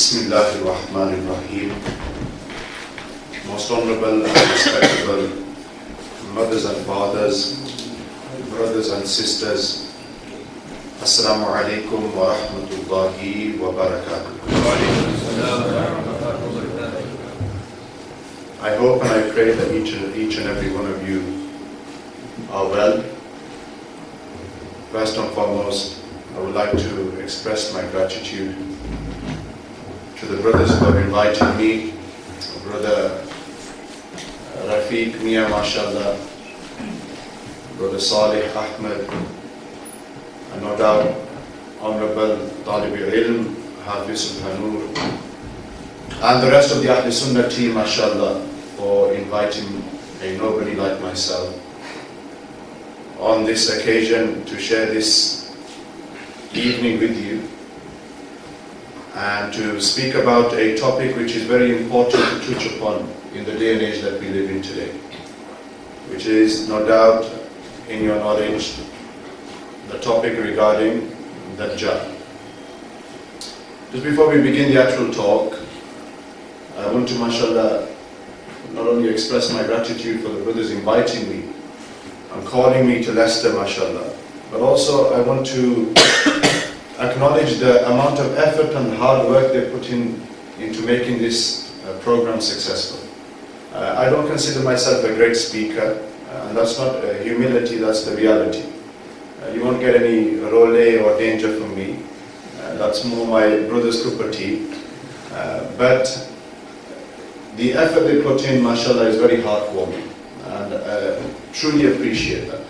Bismillahir Rahmanir Rahim. Most honorable and respectable mothers and fathers, brothers and sisters, Assalamu alaikum wa rahmatullahi wa barakatuh. I hope and I pray that each and every one of you are well. First and foremost, I would like to express my gratitude to the brothers who have invited me, Brother Rafiq Mia, mashallah, Brother Salih Ahmed, and no doubt Honorable Talib al-Ilm, Hafiz al-Hanur, and the rest of the AhleSunnaTV, mashallah, for inviting a nobody like myself on this occasion to share this evening with you and to speak about a topic which is very important to touch upon in the day and age that we live in today, which is no doubt in your knowledge the topic regarding Dajjal. Just before we begin the actual talk, I want to, mashallah, not only express my gratitude for the brothers inviting me and calling me to Leicester, mashallah, but also I want to acknowledge the amount of effort and hard work they put into making this program successful. I don't consider myself a great speaker, and that's not humility, that's the reality. You won't get any role or danger from me. That's more my brother's cup of tea. But the effort they put in, mashallah, is very heartwarming, and truly appreciate that.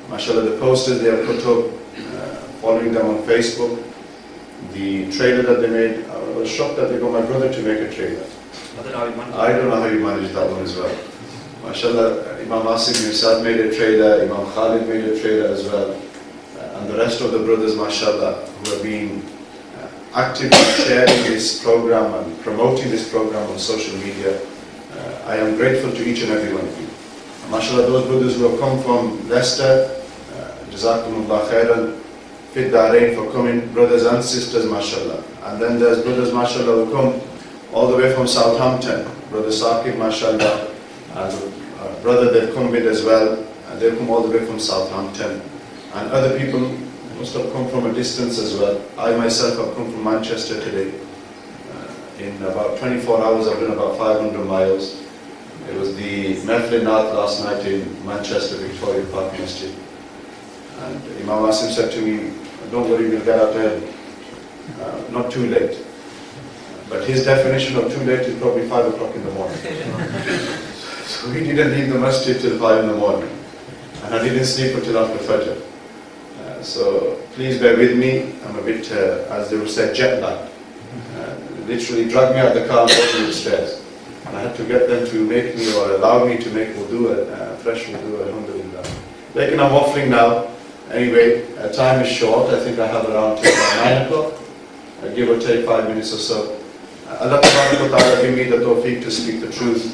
Mashallah, the posters they have put up, following them on Facebook, the trailer that they made, I was shocked that they got my brother to make a trailer. I don't know how you managed that one as well. Mashallah, Imam Masih himself made a trailer, Imam Khalid made a trailer as well, and the rest of the brothers, mashallah, who have been actively sharing this program and promoting this program on social media. I am grateful to each and every one of you. Mashallah, those brothers who have come from Leicester, Jazakumullah khairan, fit the rain for coming, brothers and sisters, mashallah. And then there's brothers, mashallah, who come all the way from Southampton, Brother Saqib, mashallah, and brother they've come with as well, and they've come all the way from Southampton. And other people must have come from a distance as well. I myself have come from Manchester today. In about 24 hours I've done about 500 miles. It was the Mehfil Nath last night in Manchester, Victoria Park Masjid. And Imam Asim said to me, don't worry, we'll get out early. Not too late. But his definition of too late is probably 5 o'clock in the morning. So he didn't leave the masjid till 5 in the morning. And I didn't sleep until after Fajr. So please bear with me. I'm a bit, as they would say, jet lagged. Literally dragged me out the car and walked me upstairs. And I had to get them to make me or allow me to make wudu, fresh wudu, alhamdulillah. Like, I'm waffling now. Anyway, time is short. I think I have around till about 9 o'clock. Give or take 5 minutes or so. Allah Ta'ala give me the tawfiq to speak the truth.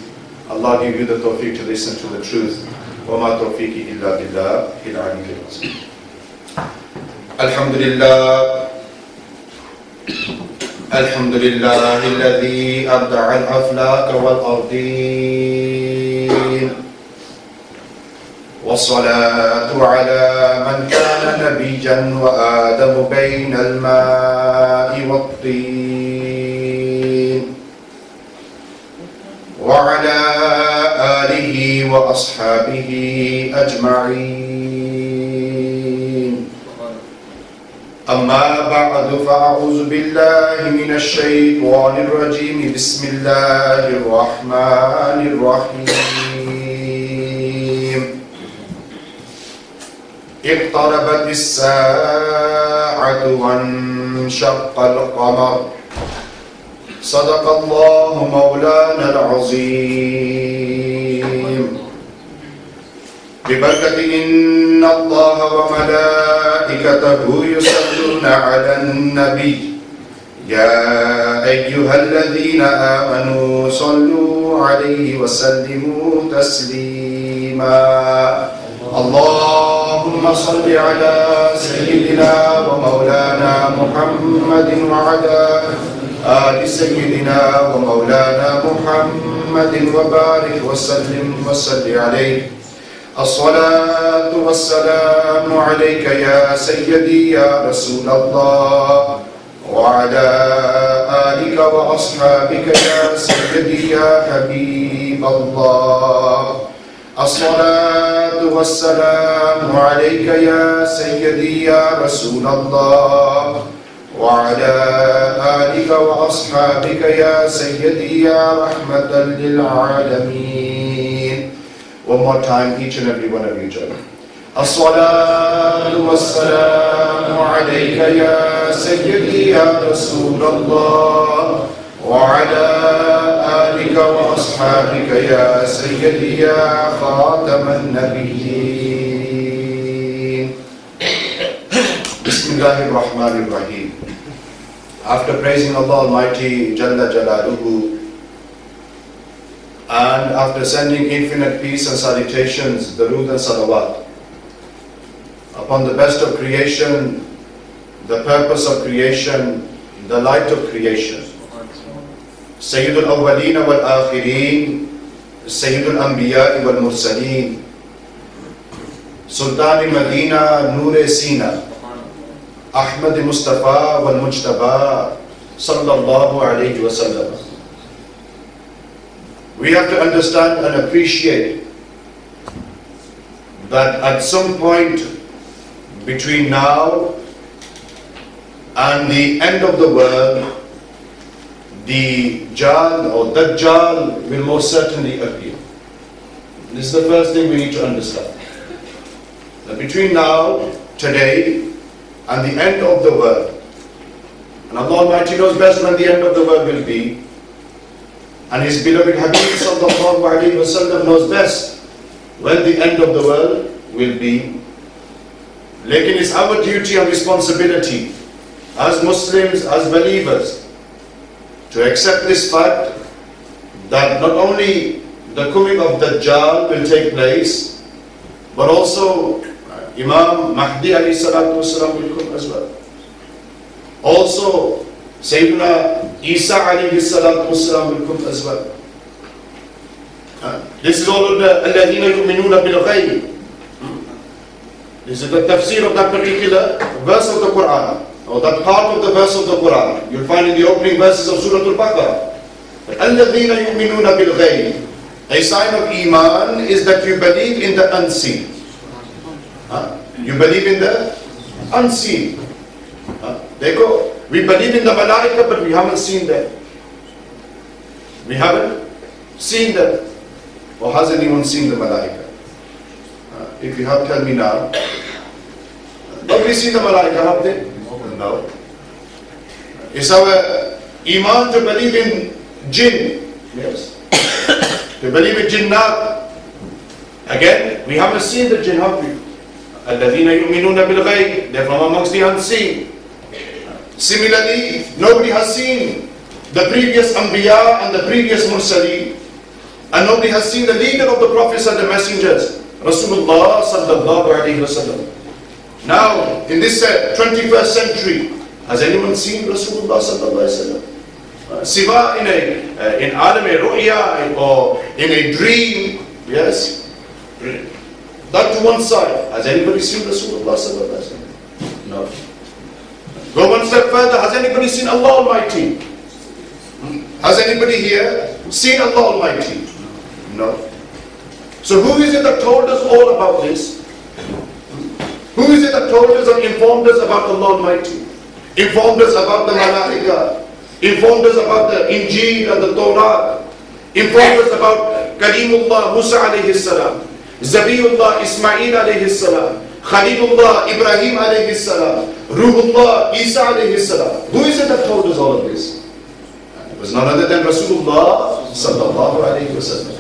Allah give you the tawfiq to listen to the truth. وَمَا تَوْفِيقِ إِلَّا بِاللَّهِ الْعَلِيِّ الْعَظِيمِ. Alhamdulillah. Alhamdulillah الذي أبدع الأفلاك والأرضين. والصلاة على من كان نبيا وآدم بين الماء والطين. وعلى آله وأصحابه أجمعين. أما بعد فأعوذ بالله من الشيطان الرجيم. بسم الله الرحمن الرحيم. اقتربت الساعة وانشق القمر. صدق الله مولانا العظيم. ببركة إن الله وملائكته يصلون على النبي يا أيها الذين آمنوا صلوا عليه وسلموا تسليما. اللهم صل على سيدنا ومولانا محمد وعلى آل سيدنا ومولانا محمد وبارك وسلم وصل عليه. الصلاة والسلام عليك يا سيدي يا رسول الله وعلى آلك وأصحابك يا سيدي يا حبيب الله. الصلاة والسلام عليك يا سيدي يا رسول الله وعلى آلك وأصحابك يا سيدي يا رحمة للعالمين. One more time, each and every one of you join. الصلاة والسلام عليك يا سيدي يا رسول الله وعلى آلك وأصحابك يا سيدي يا خاتم النبيين. بسم الله الرحمن الرحيم. After praising Allah Almighty Jalla Jalaluhu, and after sending infinite peace and salutations, durood and salawat, upon the best of creation, the purpose of creation, the light of creation, Sayyidul Awwaleen wal Akhirin, Sayyidul Anbiya wal Mursaleen, Sultan Medina Noor Sina, Ahmad Mustafa wal Mujtaba, sallallahu alayhi wa sallam. We have to understand and appreciate that at some point between now and the end of the world, the Jal or Dajjal will most certainly appear. This is the first thing we need to understand. That between now, today, and the end of the world, and Allah Almighty knows best when the end of the world will be, and His beloved Habib sallallahu alayhi wa sallam knows best when the end of the world will be. Lekin it's our duty and responsibility as Muslims, as believers, to accept this fact that not only the coming of Dajjal will take place, but also Imam Mahdi alayhi salatu wasalam will come as well. Also, Sayyidina Isa alayhi salatu wasalam will come as well. This is all of the alladhina yu'minuna bil ghayb. This is the tafsir of that particular verse of the Quran, or that part of the verse of the Quran. You'll find in the opening verses of Surah Al-Baqarah. Alladhina yu'minuna bil ghayb. A sign of Iman is that you believe in the unseen. You believe in the unseen. They go. We believe in the Malaika, but we haven't seen them. We haven't seen them. Or has anyone seen the Malaika? If you have, tell me now. Nobody seen the Malaika, have they? No. It's our Iman to believe in Jinn. Yes. To believe in Jinnat. Again, we haven't seen the Jinn, have we? الَّذِينَ يُؤْمِنُونَ بِالْغَيْبِ. They're from amongst the unseen. Similarly, nobody has seen the previous Anbiya and the previous Mursaleen. And nobody has seen the leader of the prophets and the messengers, Rasulullah sallallahu alayhi wa sallam. Now, in this 21st century, has anyone seen Rasulullah sallallahu alayhi wa sallam? Siva in alam ru'ya or in a dream, yes? That to one side. Has anybody seen Rasulullah sallallahu alayhi wa sallam? No. Go one step further. Has anybody seen Allah Almighty? Has anybody here seen Allah Almighty? No. So who is it that told us all about this? Who is it that told us and informed us about Allah Almighty? Informed us about the Malaika? Informed us about the Injil and the Torah? Informed us about Kalimullah Musa alayhi salam, Zabiyullah Ismail alayhi salam, Khalilullah Ibrahim alayhi salam, Ruhullah Isa alayhi salam. Who is it that told us all of this? It was none other than Rasulullah sallallahu alayhi wa sallam.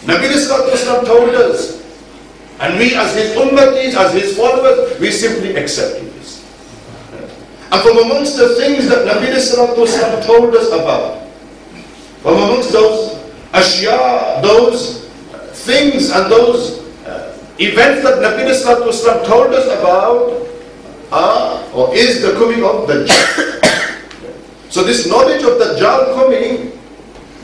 Nabi sallallahu alayhi wa sallam told us, and we as his ummatis, as his followers, we simply accepted this. And from amongst the things that Nabi sallallahu alayhi wa sallam told us about, from amongst those ashya, those things and those events that Nabi sallallahu alayhi wa sallam told us about, or is the coming of Dajjal. So this knowledge of Dajjal coming,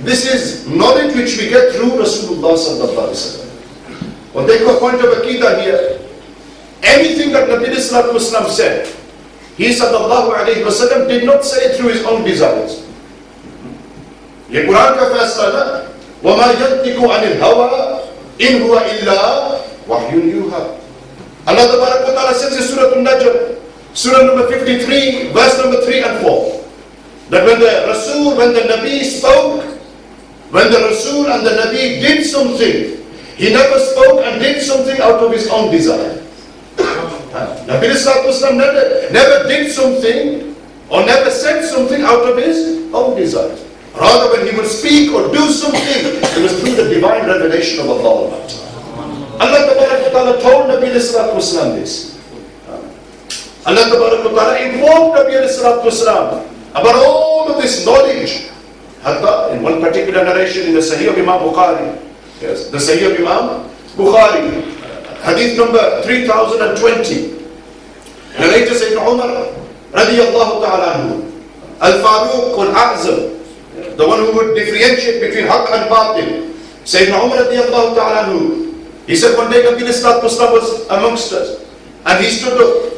this is knowledge which we get through Rasulullah sallallahu alaihi wasallam. Well, take a point of Aqidah here. Anything that Nabi sallallahu alaihi wasallam said, he sallallahu alaihi wasallam did not say it through his own desires. ये कुरान का फैसला ना, وَمَا يَنْتِقُ عَنِ الْهَوَىٰ إِنْ هُوَ إِلَّا وَحْيٌ يُوحَىٰ. Allah Tabarak wa Ta'ala says in Surah Al-Najm, Surah number 53, verse number 3 and 4, that when the Nabi spoke, when the Rasul and the Nabi did something, he never spoke and did something out of his own desire. Nabi Islam never did something or never said something out of his own desire. Rather, when he would speak or do something, it was through the divine revelation of Allah. Allah Ta'ala told Nabi Islam this. Allah Ta'ala informed Nabi Islam about all of this knowledge. In one particular narration in the Sahih of Imam Bukhari, yes, the Sahih of Imam Bukhari, hadith number 3020, narrator Sayyidina Umar radiyallahu ta'ala anhu, Al-Faruq al-A'zam, the one who would differentiate between haqq and batil. Sayyidina Umar radiyallahu ta'ala anhu, he said one day Nabi Islam was amongst us, and he stood up.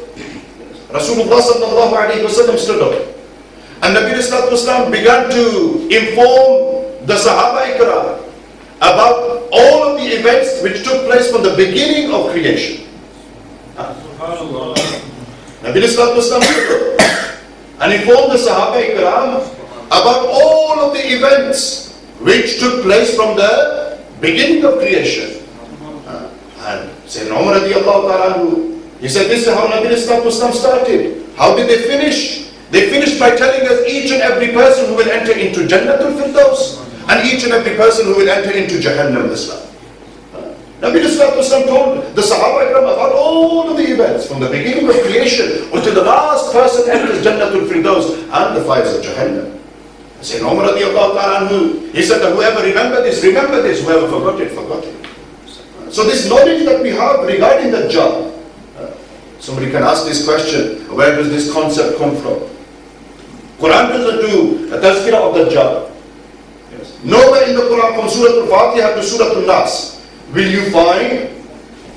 Rasulullah sallallahu alayhi wa sallam stood up, and Nabi Islam began to inform the Sahaba Ikram about all of the events which took place from the beginning of creation. Nabi Islam stood up and informed the Sahaba Ikram about all of the events which took place from the beginning of creation. And Sayyidina Umar radiyallahu ta'ala, he said, this is how Nabi Islam started. How did they finish? They finished by telling us each and every person who will enter into Jannatul Firdaus and each and every person who will enter into Jahannam Islam. Nabi Islam told the Sahaba Ikram about all of the events from the beginning of creation until the last person enters Jannatul Firdaus and the fires of Jahannam. Sayyidina Umar radiyallahu ta'ala, he said that whoever remember this, whoever forgot it, forgot it. So this knowledge that we have regarding the Dajjal, somebody can ask this question, where does this concept come from? Quran doesn't do a tazkirah of Dajjal. Yes. Nowhere in the Quran from Surah Al-Fatiha to Surah Al-Nas will you find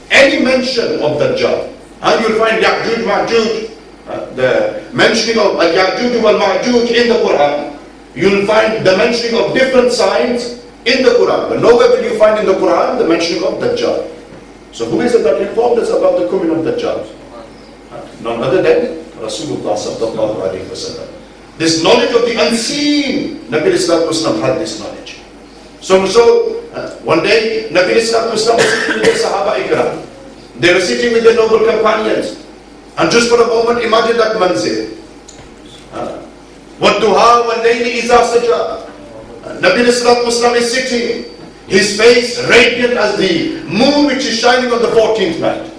any mention of Dajjal. And you'll find Ya'juj, Ma'juj, the mentioning of Ya'juj wal Ma'juj in the Quran. You'll find the mentioning of different signs in the Quran. But nowhere will you find in the Quran the mentioning of Dajjal. So who is it that informed us about the coming of Dajjal? None other than Rasulullah sallallahu alaihi wasallam. This knowledge of the unseen, Nabi Islam had this knowledge. So one day, Nabi Islam was sitting with the Sahaba Ikram. They were sitting with their noble companions. And just for a moment, imagine that manzir. وَالدُّهَا وَاللَّيْلِ إِذَا سَجَى. Nabi Islam is sitting, his face radiant as the moon which is shining on the 14th night.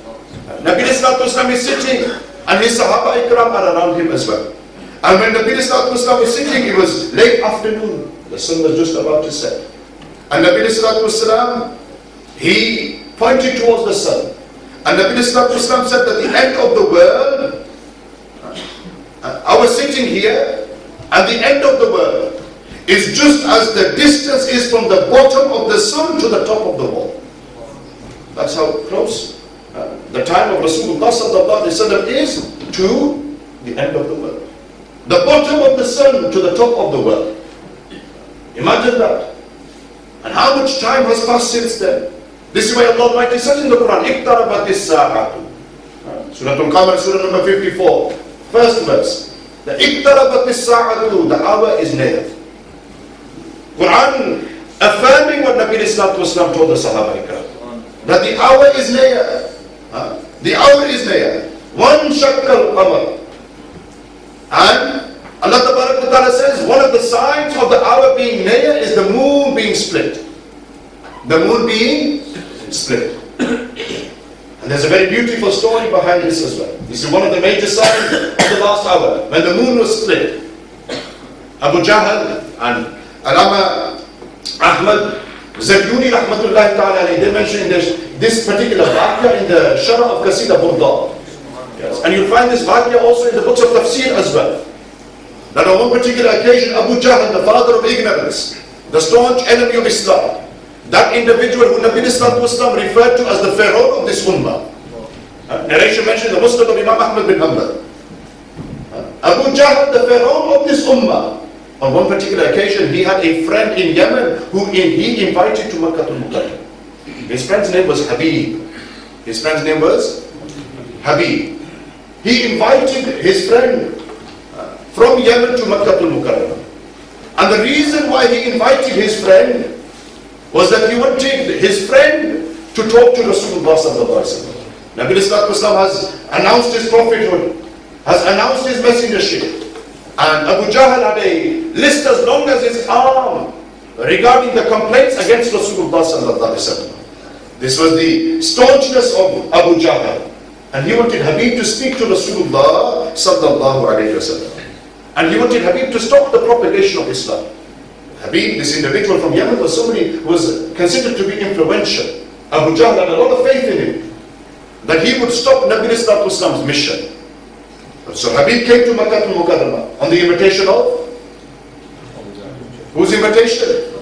Nabi Islam is sitting, and his Sahaba Ikram are around him as well. And when Nabi Islam is sitting, it was late afternoon. The sun was just about to set. And Nabi Islam, he pointed towards the sun. And Nabi Islam said that the end of the world, I was sitting here, and the end of the world is just as the distance is from the bottom of the sun to the top of the wall. That's how close the time of Rasulullah sallallahu alaihi wasallam is to the end of the world. The bottom of the sun to the top of the world. Imagine that. And how much time has passed since then? This is why Allah Almighty says in the Quran, اقتربت الساعة. Surah Al-Qamar, Surah number 54, first verse. The اقتربت الساعة, the hour is near. Quran affirming what Nabi Islam told the Sahaba Ikram, that the hour is near. The hour is near. One shakkal qamar. And Allah Ta'ala says one of the signs of the hour being near is the moon being split. The moon being split. And there's a very beautiful story behind this as well. This is one of the major signs of the last hour, when the moon was split. Abu Jahl and Alama Ahmad Zayyuni rahmatullahi ta'ala, they mention this particular vaqya in the Sharh of Qasida Burda. Yes. And you'll find this vaqya also in the books of Tafsir as well. that on one particular occasion, Abu Jahl, the father of ignorance, the staunch enemy of Islam, that individual who Nabi Islam referred to as the Pharaoh of this ummah. Narration mentioned the Muslim of Imam Muhammad bin Hanbal. Abu Jahl, the Pharaoh of this ummah, on one particular occasion, he had a friend in Yemen who he invited to Makkah al-Mukarram. His friend's name was Habib. His friend's name was Habib. He invited his friend from Yemen to Makkah al-Mukarram. And the reason why he invited his friend was that he wanted his friend to talk to Rasulullah sallallahu alaihi wasallam. Nabi Islam has announced his prophethood, has announced his messengership. And Abu Jahl had a list as long as his arm regarding the complaints against Rasulullah sallallahu alaihi wasallam. This was the staunchness of Abu Jahl. And he wanted Habib to speak to Rasulullah sallallahu alaihi wasallam. And he wanted Habib to stop the propagation of Islam. Habib, this individual from Yemen, was somebody who was considered to be influential. Abu Jahl had a lot of faith in him, that he would stop Nabi Islam's mission. So Habib came to Makkah al-Mukarramah on the invitation of? Whose invitation?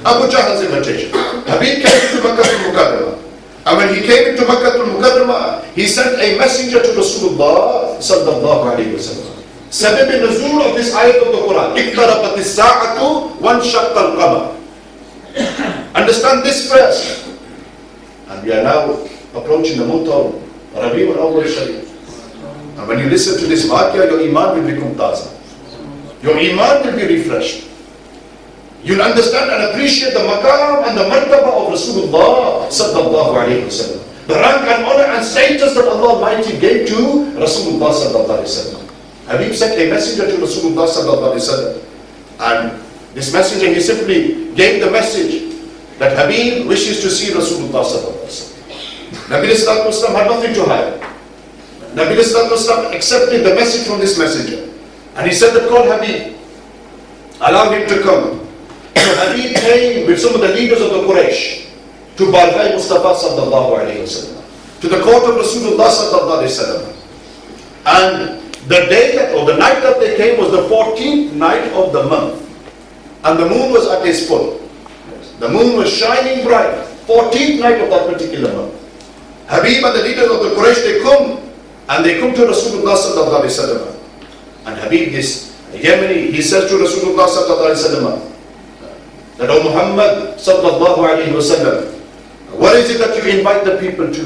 Abu Jahl's invitation. Habib came to Makkah al-Mukarramah. And when he came into Makkah al-Mukarramah, he sent a messenger to Rasulullah sallallahu alayhi wa sallam. Sabab al-nuzul of this ayat of the Quran. اقتربت الساعة وانشق القمر. Understand this first. And we are now approaching the month of Rabi'ul Awwal Sharif. And when you listen to this waqia, your iman will become taza. Your iman will be refreshed. You'll understand and appreciate the maqam and the martaba of Rasulullah sallallahu alayhi wa sallam. The rank and honor and status that Allah Almighty gave to Rasulullah sallallahu alayhi wa sallam. Habib sent a messenger to Rasulullah sallallahu alayhi wa sallam. And this messenger, he simply gave the message that Habib wishes to see Rasulullah sallallahu alayhi wa sallam. Nabi Islam had nothing to hide. Nabi Islam accepted the message from this messenger. And he said that call Habib. Allow him to come. So Habib came with some of the leaders of the Quraysh to Barghai Mustafa sallallahu alayhi wa sallam, to the court of Rasulullah sallallahu alayhi wa sallam. And the day that, or the night that they came was the 14th night of the month. And the moon was at its full. The moon was shining bright. 14th night of that particular month. Habib and the leaders of the Quraysh, they come to Rasulullah sallallahu alayhi wa sallam. And Habib, this Yemeni, he says to Rasulullah sallallahu alayhi wa sallam that, O Muhammad sallallahu alayhi wa sallam, what is it that you invite the people to?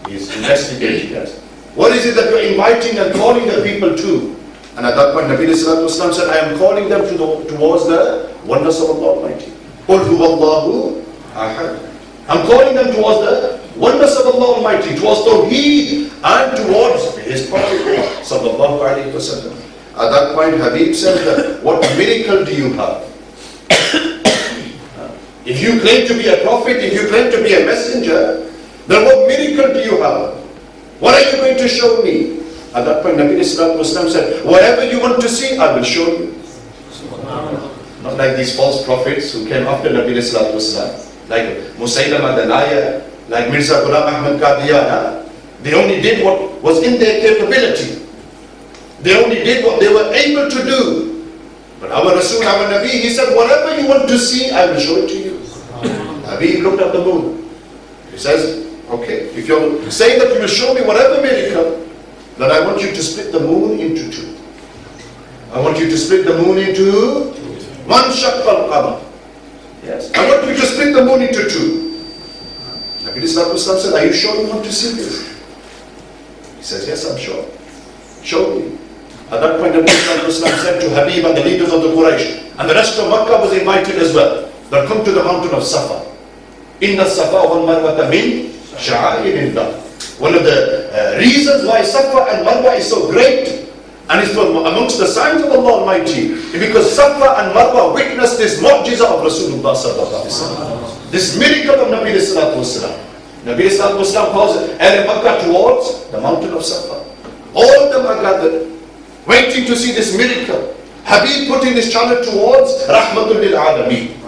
He's investigating us. What is it that you're inviting and calling the people to? And at that point, Nabi Sallallahu Alaihi Wasallam said, I am calling them towards the oneness of Allah Almighty. Qul huwallahu ahad. I'm calling them towards the oneness of Allah Almighty, towards Tawheed and towards His Prophet Sallallahu Alaihi Wasallam. At that point, Habib said that, what miracle do you have? If you claim to be a prophet, if you claim to be a messenger, then what miracle do you have? What are you going to show me? At that point, Nabi Sallallahu Alaihi Wasallam said, whatever you want to see, I will show you. Not like these false prophets who came after Nabi Sallallahu Alaihi Wasallam, like Musaylama the liar, like Mirza Ghulam Ahmad Qadian. They only did what was in their capability. They only did what they were able to do. But our Rasul, our Nabi, he said, whatever you want to see, I will show it to you. Nabi looked at the moon. He says, okay, if you're saying that you will show me whatever miracle, then I want you to split the moon into two. I want you to split the moon into one shaqqal qamar. Yes. I want you to split the moon into two. Nabi Sallallahu Alaihi Wasallam said, are you sure you want to see this? He says, yes, I'm sure. Show me. At that point, Nabi Sallallahu Alaihi Wasallam said to Habib and the leaders of the Quraysh, and the rest of Makkah was invited as well, that come to the mountain of Safa. Inna Safa wal Marwata min sha'airillah. One of the reasons why Safa and Marwa is so great, and is from amongst the signs of Allah Almighty, is because Safa and Marwa witnessed this mu'jiza of Rasulullah sallallahu alaihi wasallam, this miracle of Nabi sallallahu alaihi wasallam. Nabi sallallahu alaihi wasallam calls Makkah towards the mountain of Safa. All of them are gathered, waiting to see this miracle. Habib putting this channel towards Rahmatul lil Alameen.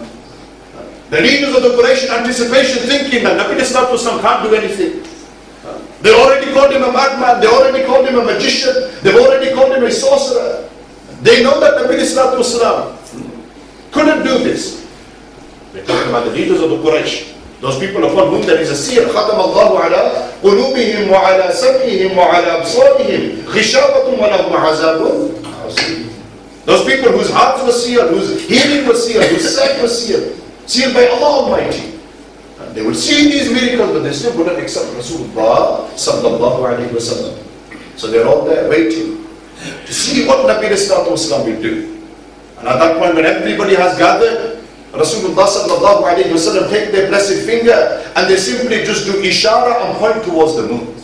The leaders of the Quraysh in anticipation, thinking that Nabi sallallahu alaihi wasallam can't do anything. They already called him a madman, they already called him a magician, they've already called him a sorcerer. They know that Nabi Sallallahu Alaihi Wasallam couldn't do this. We're talking about the leaders of the Quraysh. Those people upon whom there is a seal. خَتَمَ اللَّهُ عَلَىٰ قُلُوبِهِمْ وَعَلَىٰ سَمْعِهِمْ وَعَلَىٰ أَبْصَارِهِمْ غِشَاوَةٌ وَلَهُمْ عَذَابٌ عَظِيمٌ. Those people whose hearts were sealed, whose hearing was sealed, whose sight was sealed by Allah Almighty. And they would see these miracles, but they still wouldn't accept Rasulullah Sallallahu Alaihi Wasallam. So they're all there waiting to see what Nabi Sallallahu Alaihi Wasallam will do. And at that point, when everybody has gathered, Rasulullah Sallallahu Alaihi Wasallam take their blessed finger and they simply just do ishara and point towards the moon.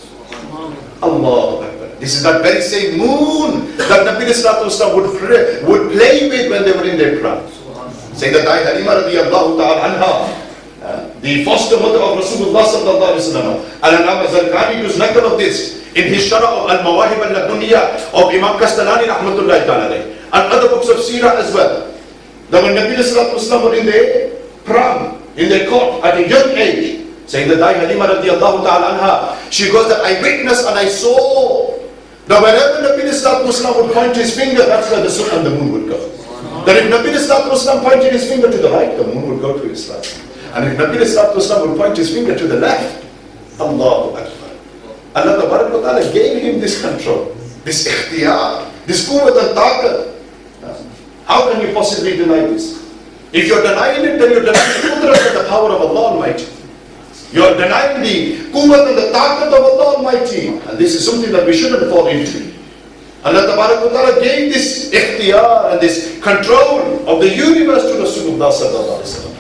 Allah. This is that very same moon that Nabi Sallallahu Alaihi Wasallam would play with when they were in their crowd. Sayyidat Halima radiyallahu ta'ala anha, the foster mother of Rasulullah Sallallahu Alaihi Wasallam, Al-Alama Zarqani gives record of this in his Shara of Al-Mawahib al-Laduniya of Imam Kastalani rahmatullahi ta'ala and other books of Seerah as well. That when Nabi Sallallahu Alaihi Wasallam were in their pram, in their court at a young age, Sayyidat Halima radiyallahu ta'ala anha, she goes that I witnessed and I saw that whenever Nabi Sallallahu Alaihi Wasallam would point his finger, that's where the sun and the moon would go. That if Nabi Sallallahu Alaihi Wasallam pointed his finger to the right, the moon would go to his right. And if Nabi Sallallahu Alaihi Wasallam would point his finger to the left, Allahu Akbar. Allah Tabaraka wa Ta'ala gave him this control, this ikhtiyar, this quwwat and taqat. How can you possibly deny this? If you're denying it, then you're denying the qudrat and the power of Allah Almighty. You're denying the quwwat and the taqat of Allah Almighty. And this is something that we shouldn't fall into. Allah Tabaraka wa Ta'ala gave this ikhtiyar and this control of the universe to Rasulullah Sallallahu Alaihi Wasallam.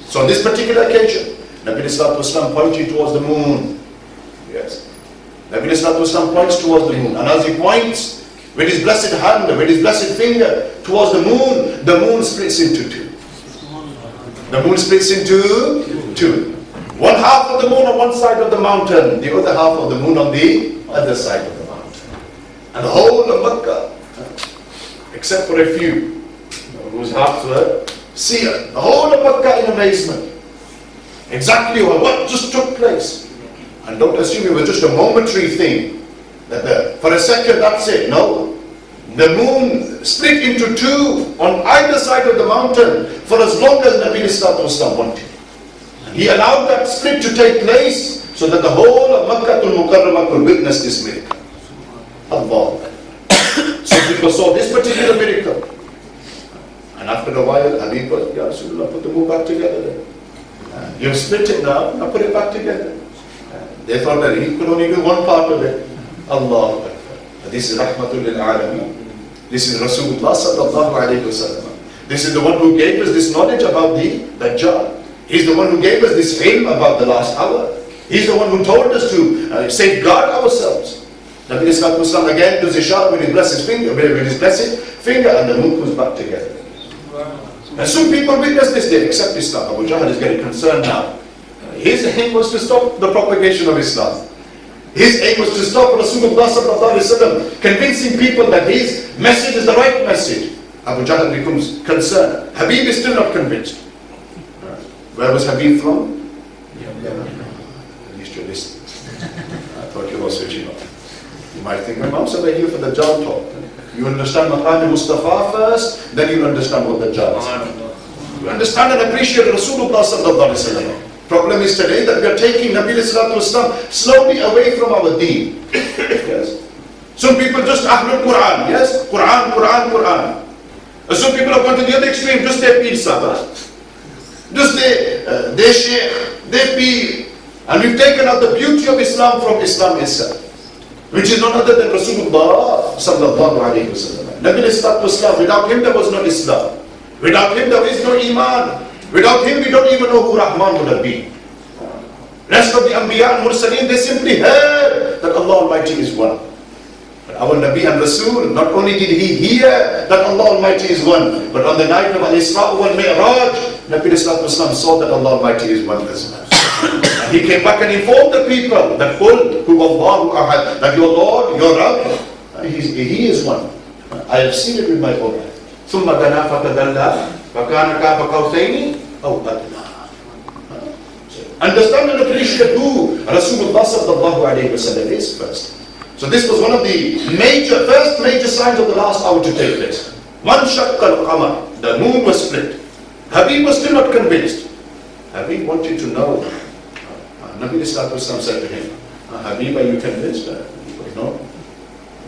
So on this particular occasion, Nabi Sallallahu Alaihi Wasallam pointed towards the moon. Yes. Nabi Sallallahu Alaihi Wasallam points towards the moon. And as he points with his blessed hand, with his blessed finger towards the moon splits into two. The moon splits into two. One half of the moon on one side of the mountain, the other half of the moon on the other side of the mountain. And the whole of Makkah, except for a few whose hearts were sealed, the whole of Makkah in amazement. Exactly what just took place. And don't assume it was just a momentary thing. That for a second, that's it. No. The moon split into two on either side of the mountain for as long as Nabi Sallallahu Alaihi Wasallam wanted. He allowed that split to take place so that the whole of Makkah al-Mukarramah could witness this miracle. Allah. So people saw this particular miracle. And after a while, Habib was, Ya Rasulullah, put the moon back together then. You've split it now put it back together. They thought that he could only do one part of it. Allah. This is Rahmatul lil Alameen. This is Rasulullah Sallallahu Alaihi Wasallam. This is the one who gave us this knowledge about the Dajjal. He's the one who gave us this ilm about the last hour. He's the one who told us to safeguard ourselves. Nabi Sallallahu Alaihi Wasallam again does ishara with his blessed finger, and the moon comes back together. And some people witness this, they accept Islam. Abu Jahl is getting concerned now. His aim was to stop the propagation of Islam. His aim was to stop Rasulullah Sallallahu Alaihi Wasallam, convincing people that his message is the right message. Abu Jahl becomes concerned. Habib is still not convinced. Where was Habib from? At least you're listening. I thought you were switching off. You might think, Imam, so they're here for the Dajjal talk. You understand Maqam Mustafa first, then you understand what the Dajjal is. You understand and appreciate Rasulullah Sallallahu Alaihi Wasallam. Problem is today that we are taking Nabi Sallallahu Alaihi Wasallam slowly away from our deen. Yes. Some people just Ahlul Quran, yes? Quran. Some people have gone to the other extreme, just their Pir Sabah. Just their Sheikh, their Pir. And we've taken out the beauty of Islam from Islam itself, which is none other than Rasulullah Sallallahu Alaihi Wasallam. Nabi Sallallahu Alaihi Wasallam, without him there was no Islam. Without him there is no Iman. Without him we don't even know who Rahman would have been. Rest of the Anbiya and Mursaleen, they simply heard that Allah Almighty is one. But our Nabi and Rasul, not only did he hear that Allah Almighty is one, but on the night of Al-Isra wal Mi'raj, Nabi Sallallahu Alaihi Wasallam saw that Allah Almighty is one as well. And he came back and informed the people that Qul huwallahu ahad, that your Lord, your Rabb, he is one. I have seen it with my own eyes. ثُمَّ دَنَا فَتَدَلَّى فَكَانَ كَافَ قَوْسَيْنِ أَوْ أَدْنَى. Understand and appreciate who Rasulullah Sallallahu Alaihi Wasallam is first. So this was one of the first major signs of the last hour to take place. وَانْشَقَّ الْقَمَرُ, the moon was split. Habib was still not convinced. Habib wanted to know. Nabi Sallallahu Alaihi Wasallam said to him, Habib, are you convinced? No.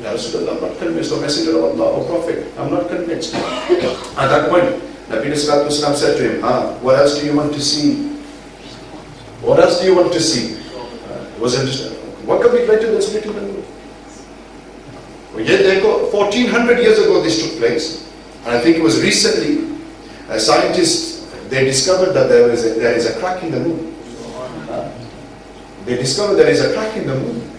Ya Rasulullah, I'm not convinced. O Messenger of Allah, O Prophet, I'm not convinced. At that point, Nabi Sallallahu Alaihi Wasallam said to him, what else do you want to see? What else do you want to see? Was interested. What could be greater than splitting the moon? Well, yet 1400 years ago this took place. And I think it was recently, scientists, they discovered that there is a crack in the moon. They discovered there is a crack in the moon.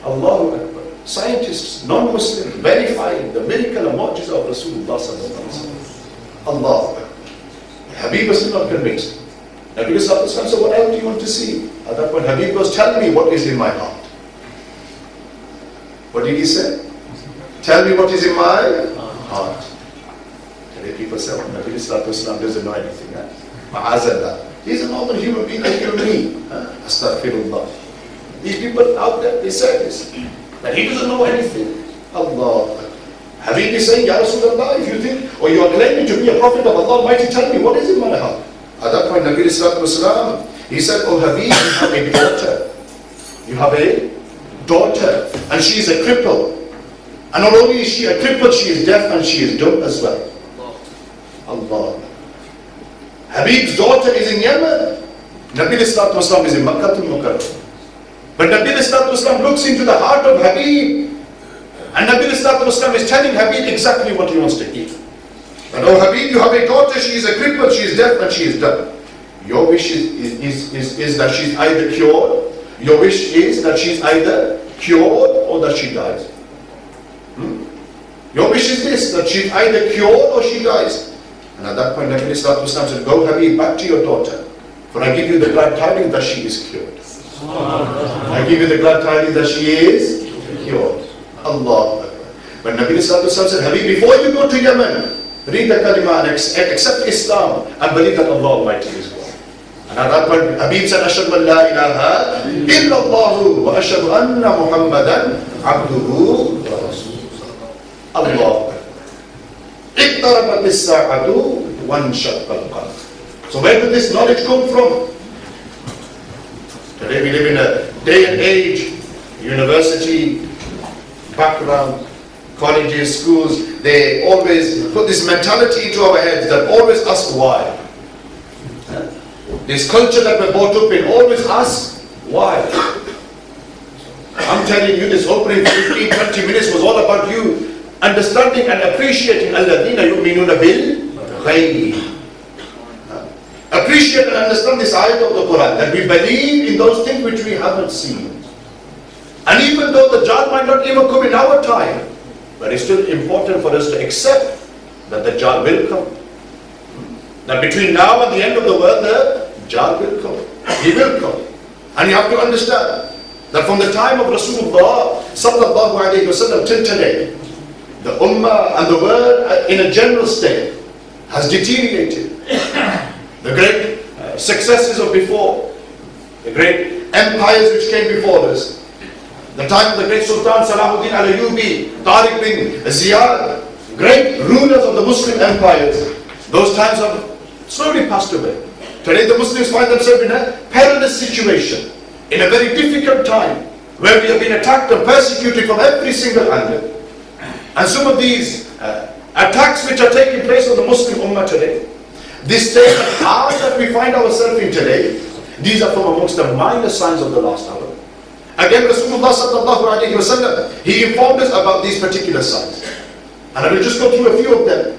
Allahu Akbar. Scientists, non-Muslims, verified the miracle and mu'jiza of Rasulullah sallallahu alaihi wasallam. Allahu Akbar. Habib was still not convinced. Nabi sallallahu alaihi wasallam said, what else do you want to see? At that point, Habib was telling me what is in my heart. What did he say? Tell me what is in my heart. Today people say, well, Nabi sallallahu alaihi wasallam doesn't know anything. Ma'azallah. He's a normal human being like you and me. Astaghfirullah. These people out there, they say this. That he doesn't know anything. Allah. Habib is saying, Ya Rasulullah, if you think, or you are claiming to be a prophet of Allah Almighty, tell me what is in my heart. At that point, Nabi Sallallahu Alaihi Wasallam, he said, oh Habib, you have a daughter. You have a daughter. And she is a cripple. And not only is she a cripple, she is deaf and she is dumb as well. Allah. Habib's daughter is in Yemen. Nabi Sallallahu Alaihi Wasallam is in Makkah al-Mukarram. But Nabi Sallallahu Alaihi Wasallam looks into the heart of Habib. And Nabi Sallallahu Alaihi Wasallam is telling Habib exactly what he wants to hear. And oh Habib, you have a daughter, she is a cripple, she is deaf and she is dumb. Your wish is that she is either cured. Your wish is that she is either cured or that she dies. Your wish is this, that she is either cured or she dies. And at that point, Nabi Sallallahu Alaihi Wasallam said, go Habib, back to your daughter. For I give you the glad tidings that she is cured. I give you the glad tidings that she is cured. Allah. But Nabi Sallallahu Alaihi Wasallam said, Habib, before you go to Yemen, read the kalima and accept Islam and believe that Allah Almighty is God. And at that point, Habib said, Ashhadu an la ilaha illallahu wa ashhadu anna Muhammadan abduhu wa rasuluhu. Allah. اقتربت الساعة وانشق القمر. So where did this knowledge come from? Today we live in a day and age, university, background, colleges, schools, they always put this mentality into our heads that always ask why. This culture that we're brought up in always asks why. I'm telling you, this opening 15-20 minutes was all about you understanding and appreciating alladhina yu'minuna bil ghayb. Appreciate and understand this ayat of the Quran, that we believe in those things which we haven't seen. And even though the Dajjal might not even come in our time, but it's still important for us to accept that the Dajjal will come. That between now and the end of the world, the Dajjal will come. He will come. And you have to understand that from the time of Rasulullah sallallahu alaihi wasallam till today, the ummah and the world in a general state has deteriorated. The great successes of before, the great empires which came before us, the time of the great Sultan Salahuddin al-Ayyubi, Tariq bin Ziyad, great rulers of the Muslim empires, those times have slowly passed away. Today the Muslims find themselves in a perilous situation, in a very difficult time, where we have been attacked and persecuted from every single angle. And some of these attacks which are taking place on the Muslim Ummah today, this state of harm that we find ourselves in today, these are from amongst the minor signs of the last hour. Again, Rasulullah sallallahu alaihi wasallam, he informed us about these particular signs. And I will just go through a few of them.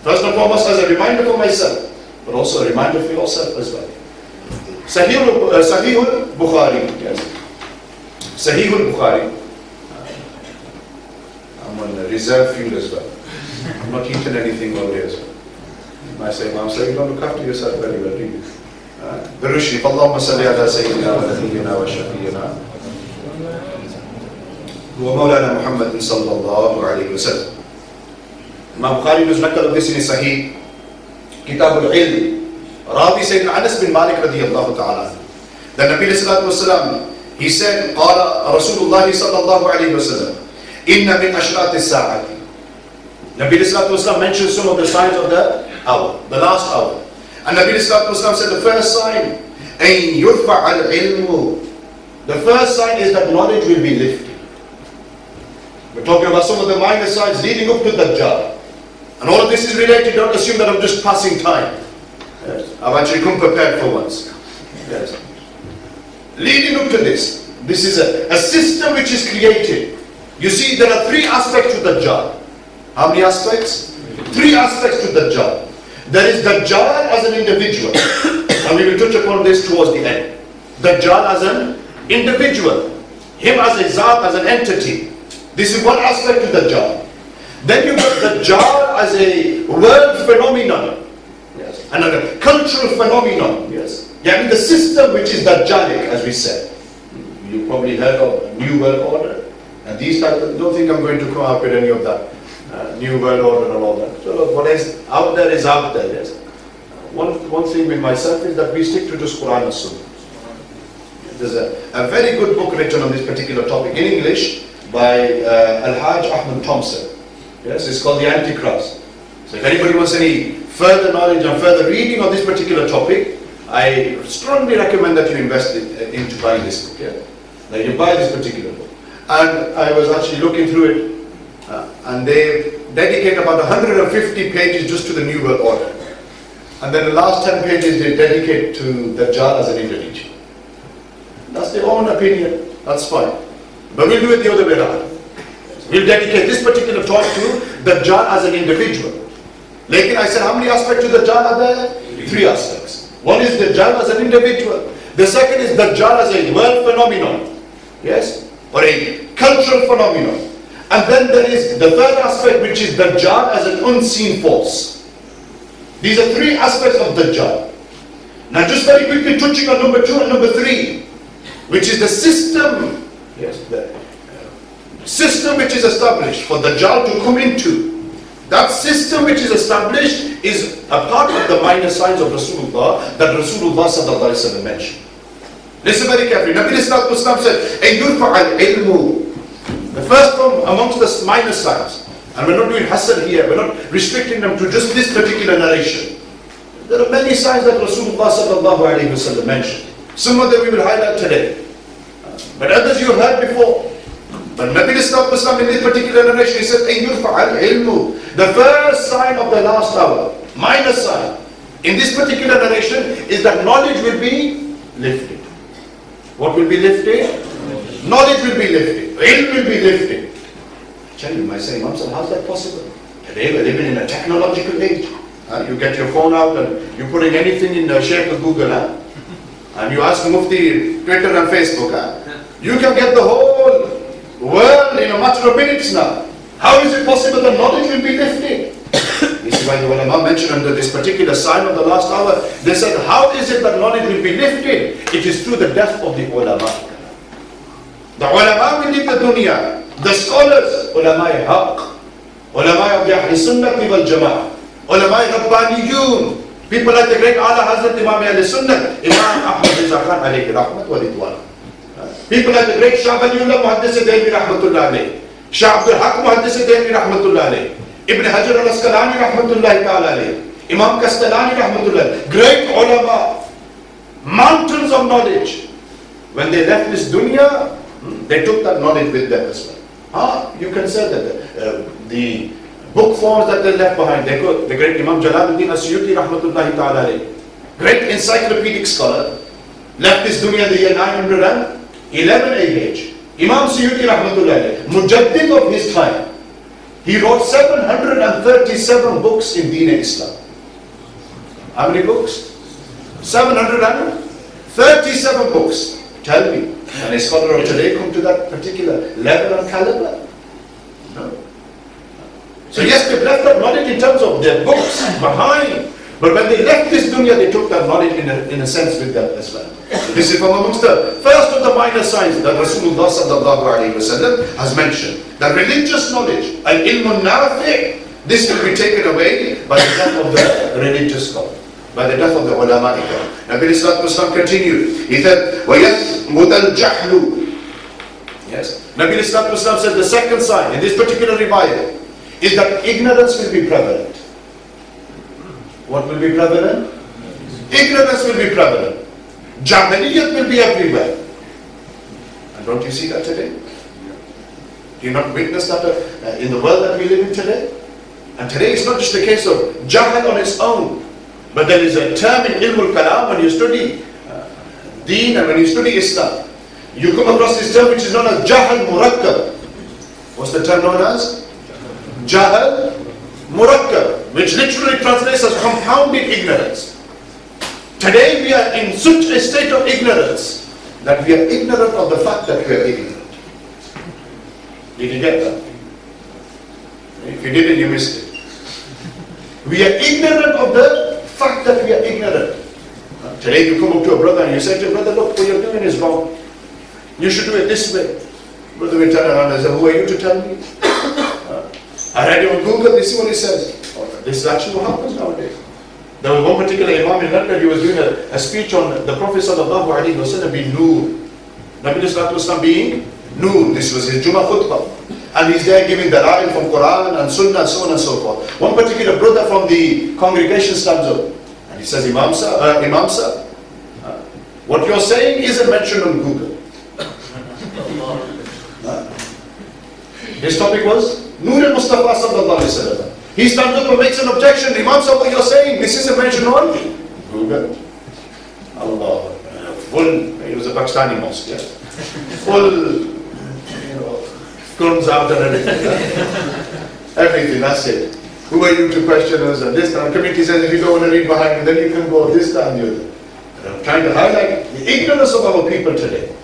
First and foremost, as a reminder for myself, but also a reminder for yourself as well. Sahih al-Bukhari. Yes. Sahih al-Bukhari. I'm on reserve fuel as well. I'm not eating anything all day as well. I say, Mom, so you don't look after yourself very well, do you? Birushri, Allahumma salli ala Sayyidina wa Nabiyyina wa Shafiyyina wa Mawlana Muhammad sallallahu alayhi wa sallam. Imam Bukhari was nakal of this in his Sahih, Kitab al-Ilm. Rawi Sayyidina Anas bin Malik radiyallahu ta'ala. The Nabi sallallahu alayhi wa sallam, he said, Qala Rasulullah sallallahu alayhi wa sallam, Inna min ashrat as-sa'ati Nabi Islam mentioned some of the signs of the hour, the last hour. And Nabi Islam said the first sign, أَن يُرْفَعَ الْعِلْمُ. The first sign is that knowledge will be lifted. We're talking about some of the minor signs leading up to Dajjal. And all of this is related. Don't assume that I'm just passing time. Yes. I've actually come prepared for once. Yes. Leading up to this is a system which is created. You see, there are three aspects to Dajjal. How many aspects? Three aspects to Dajjal. There is Dajjal as an individual. And we will touch upon this towards the end. Dajjal as an individual. Him as a zat, as an entity. This is one aspect to Dajjal. Then you got Dajjal as a world phenomenon. Yes. And a cultural phenomenon. Yes. Yeah, the system which is Dajjalic, as we said. You probably heard of New World Order. And these types, I don't think I'm going to come up with any of that. New World Order and all that. So what is out there is out there. Yes. One thing with myself is that we stick to just Quran and Sunnah. There's a very good book written on this particular topic in English by Al-Hajj Ahmed Thompson. Yes, it's called the AntiChrist. So if anybody wants any further knowledge and further reading on this particular topic, I strongly recommend that you invest into buying this book. Yeah? That you buy this particular book. And I was actually looking through it, and they dedicate about 150 pages just to the New World Order. And then the last 10 pages they dedicate to Dajjal as an individual. That's their own opinion, that's fine. But we'll do it the other way around. We'll dedicate this particular talk to Dajjal as an individual. Like I said, how many aspects to Dajjal are there? Three aspects. One is Dajjal as an individual. The second is Dajjal as a world phenomenon. Yes? Or a cultural phenomenon. And then there is the third aspect, which is Dajjal as an unseen force. These are three aspects of Dajjal. Now just very quickly touching on number 2 and number 3, which is the system. Yes, the system which is established for Dajjal to come into. That system which is established is a part of the minor signs of Rasulullah that Rasulullah sallallahu alaihi wasallam mentioned. Listen very carefully. Nabi sallallahu alaihi wasallam said, "Ay yurfa al-ilmu." The first one amongst the minor signs, and we're not doing hasan here, we're not restricting them to just this particular narration. There are many signs that Rasulullah sallallahu alaihi wasallam mentioned. Some of them we will highlight today, but others you have heard before. But Nabi sallallahu alaihi wasallam in this particular narration, he said, "Ay yurfa al-ilmu." The first sign of the last hour, minor sign, in this particular narration is that knowledge will be lifted. What will be lifted? Knowledge will be lifted. Ilm will be lifted. I tell you, my saying, how's that possible? Today we're living in a technological age. You get your phone out and you're putting anything in the shape of Google. And you ask Mufti, Twitter and Facebook. You can get the whole world in a matter of minutes now. How is it possible that knowledge will be lifted? This is why the ulama mentioned under this particular sign of the last hour, they said, how is it that knowledge will be lifted? It is through the death of the ulama. The ulama will leave the dunya. The scholars, ulama-i haqq, ulama of the AhleSunnaTV wal Jama'ah, ulama-i rabbaniyun, people like the great Ala Hazrat Imam AhleSunnah, Imam Ahmad Khan alayhi rahmat wa ridwan. People like the great Shah Waliullah Muhaddis Dehli rahmatullah alayhi, Shah Abdul Haq Muhaddis Dehli rahmatullah alayhi, Ibn Hajar al-Asqalani rahmatullahi ta'ala alayhi, Imam Kastalani rahmatullah, great ulama, mountains of knowledge. When they left this dunya, they took that knowledge with them as well. You can say that the book forms that they left behind, the great Imam Jalaluddin As-Suyuti rahmatullahi ta'ala alayhi, great encyclopedic scholar, left this dunya in the year 911 AH. Imam Suyuti rahmatullahi alayhi, mujaddid of his time, he wrote 737 books in Deen Islam. How many books? 737 books. Tell me, can a scholar of today come to that particular level and caliber? No. So yes, they've left that knowledge in terms of their books behind. But when they left this dunya, they took that knowledge in a sense with them as well. So this is from amongst the first of the minor signs that Rasulullah sallallahu alaihi wasallam has mentioned. That religious knowledge, al-ilmun nafi', this will be taken away by the death of the religious scholar, by the death of the ulama. Nabi sallallahu alaihi wasallam continued. He said, وَيَثْمُدَ الْجَحْلُ. Yes. Nabi sallallahu alaihi wasallam said the second sign in this particular riwayah is that ignorance will be prevalent. What will be prevalent? Ignorance will be prevalent. Jahiliyyat will be everywhere. And don't you see that today? Do you not witness that in the world that we live in today? And today it's not just a case of jahal on its own, but there is a term in ilmul kalam when you study deen and when you study Islam. You come across this term which is known as jahal murakkab. What's the term known as? Jahal murakkab, which literally translates as compounded ignorance. Today we are in such a state of ignorance that we are ignorant of the fact that we are ignorant. Did you get that? If you didn't, you missed it. We are ignorant of the fact that we are ignorant. Today you come up to a brother and you say to a brother, look, what you're doing is wrong. You should do it this way. Brother will turn around and say, who are you to tell me? I read it on Google, this is what it says. This is actually what happens nowadays. There was one particular Imam in London, he was doing a speech on the Prophet sallallahu alaihi wasallam being Noor. Nabi sallallahu alaihi wasallam being Noor. This was his Jummah khutbah. And he's there giving dalail from Quran and Sunnah and so on and so forth. One particular brother from the congregation stands up and he says, Imam sir, what you're saying isn't mentioned on Google. His topic was Noor al-Mustafa sallallahu alaihi wasallam. He stands up and makes an objection. Imam sir, what you're saying, this isn't mentioned on Google. Allah. Full, it was a Pakistani mosque, yeah. Full, crumbs out and everything, that's it. Who are you to question us? And this time, committee says if you don't want to read behind me, then you can go this time, the other. And I'm trying to highlight the ignorance of our people today.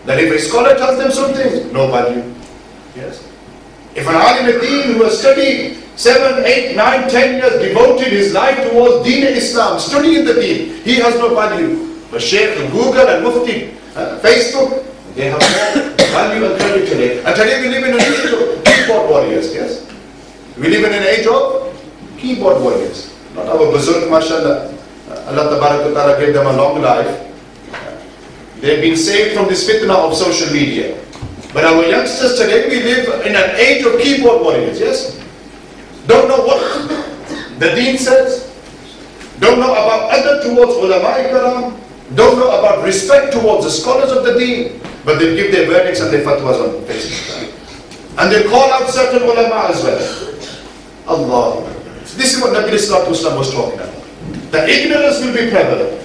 That if a scholar tells them something, no value. Yes. If an alim al-deen who has studied 7, 8, 9, 10 years, devoted his life towards deen Islam, studying the deen, he has no value. But Shaykh and Google and Mufti, Facebook, they have more value and credit today. And today we live in an age of keyboard warriors, yes? We live in an age of keyboard warriors. Not our Buzurg, mashallah. Allah Ta'ala gave them a long life. They've been saved from this fitna of social media. But our youngsters today, we live in an age of keyboard warriors, yes? Don't know what the deen says. Don't know about adab towards ulama karam. Don't know about respect towards the scholars of the deen. But they give their verdicts and their fatwas on Facebook. And they call out certain ulama as well. Allah. This is what Nabi Sallallahu Alaihi Wasallam was talking about. That ignorance will be prevalent.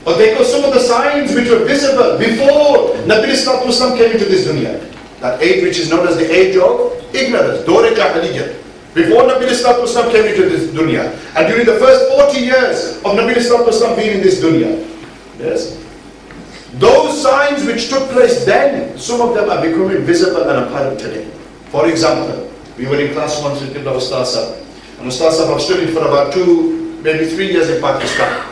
Or they got some of the signs which were visible before Nabi Sallallahu Alaihi Wasallam came into this dunya. That age which is known as the age of ignorance. Dore Jahiliyyah. Before Nabi Sallallahu Alaihi Wasallam came into this dunya. And during the first 40 years of Nabi Sallallahu Alaihi Wasallam being in this dunya. Yes. Those signs which took place then, some of them are becoming visible and apparent today. For example, we were in class once with our Ustaz Sahab. And Ustaz Sahab have studied for about 2, maybe 3 years in Pakistan.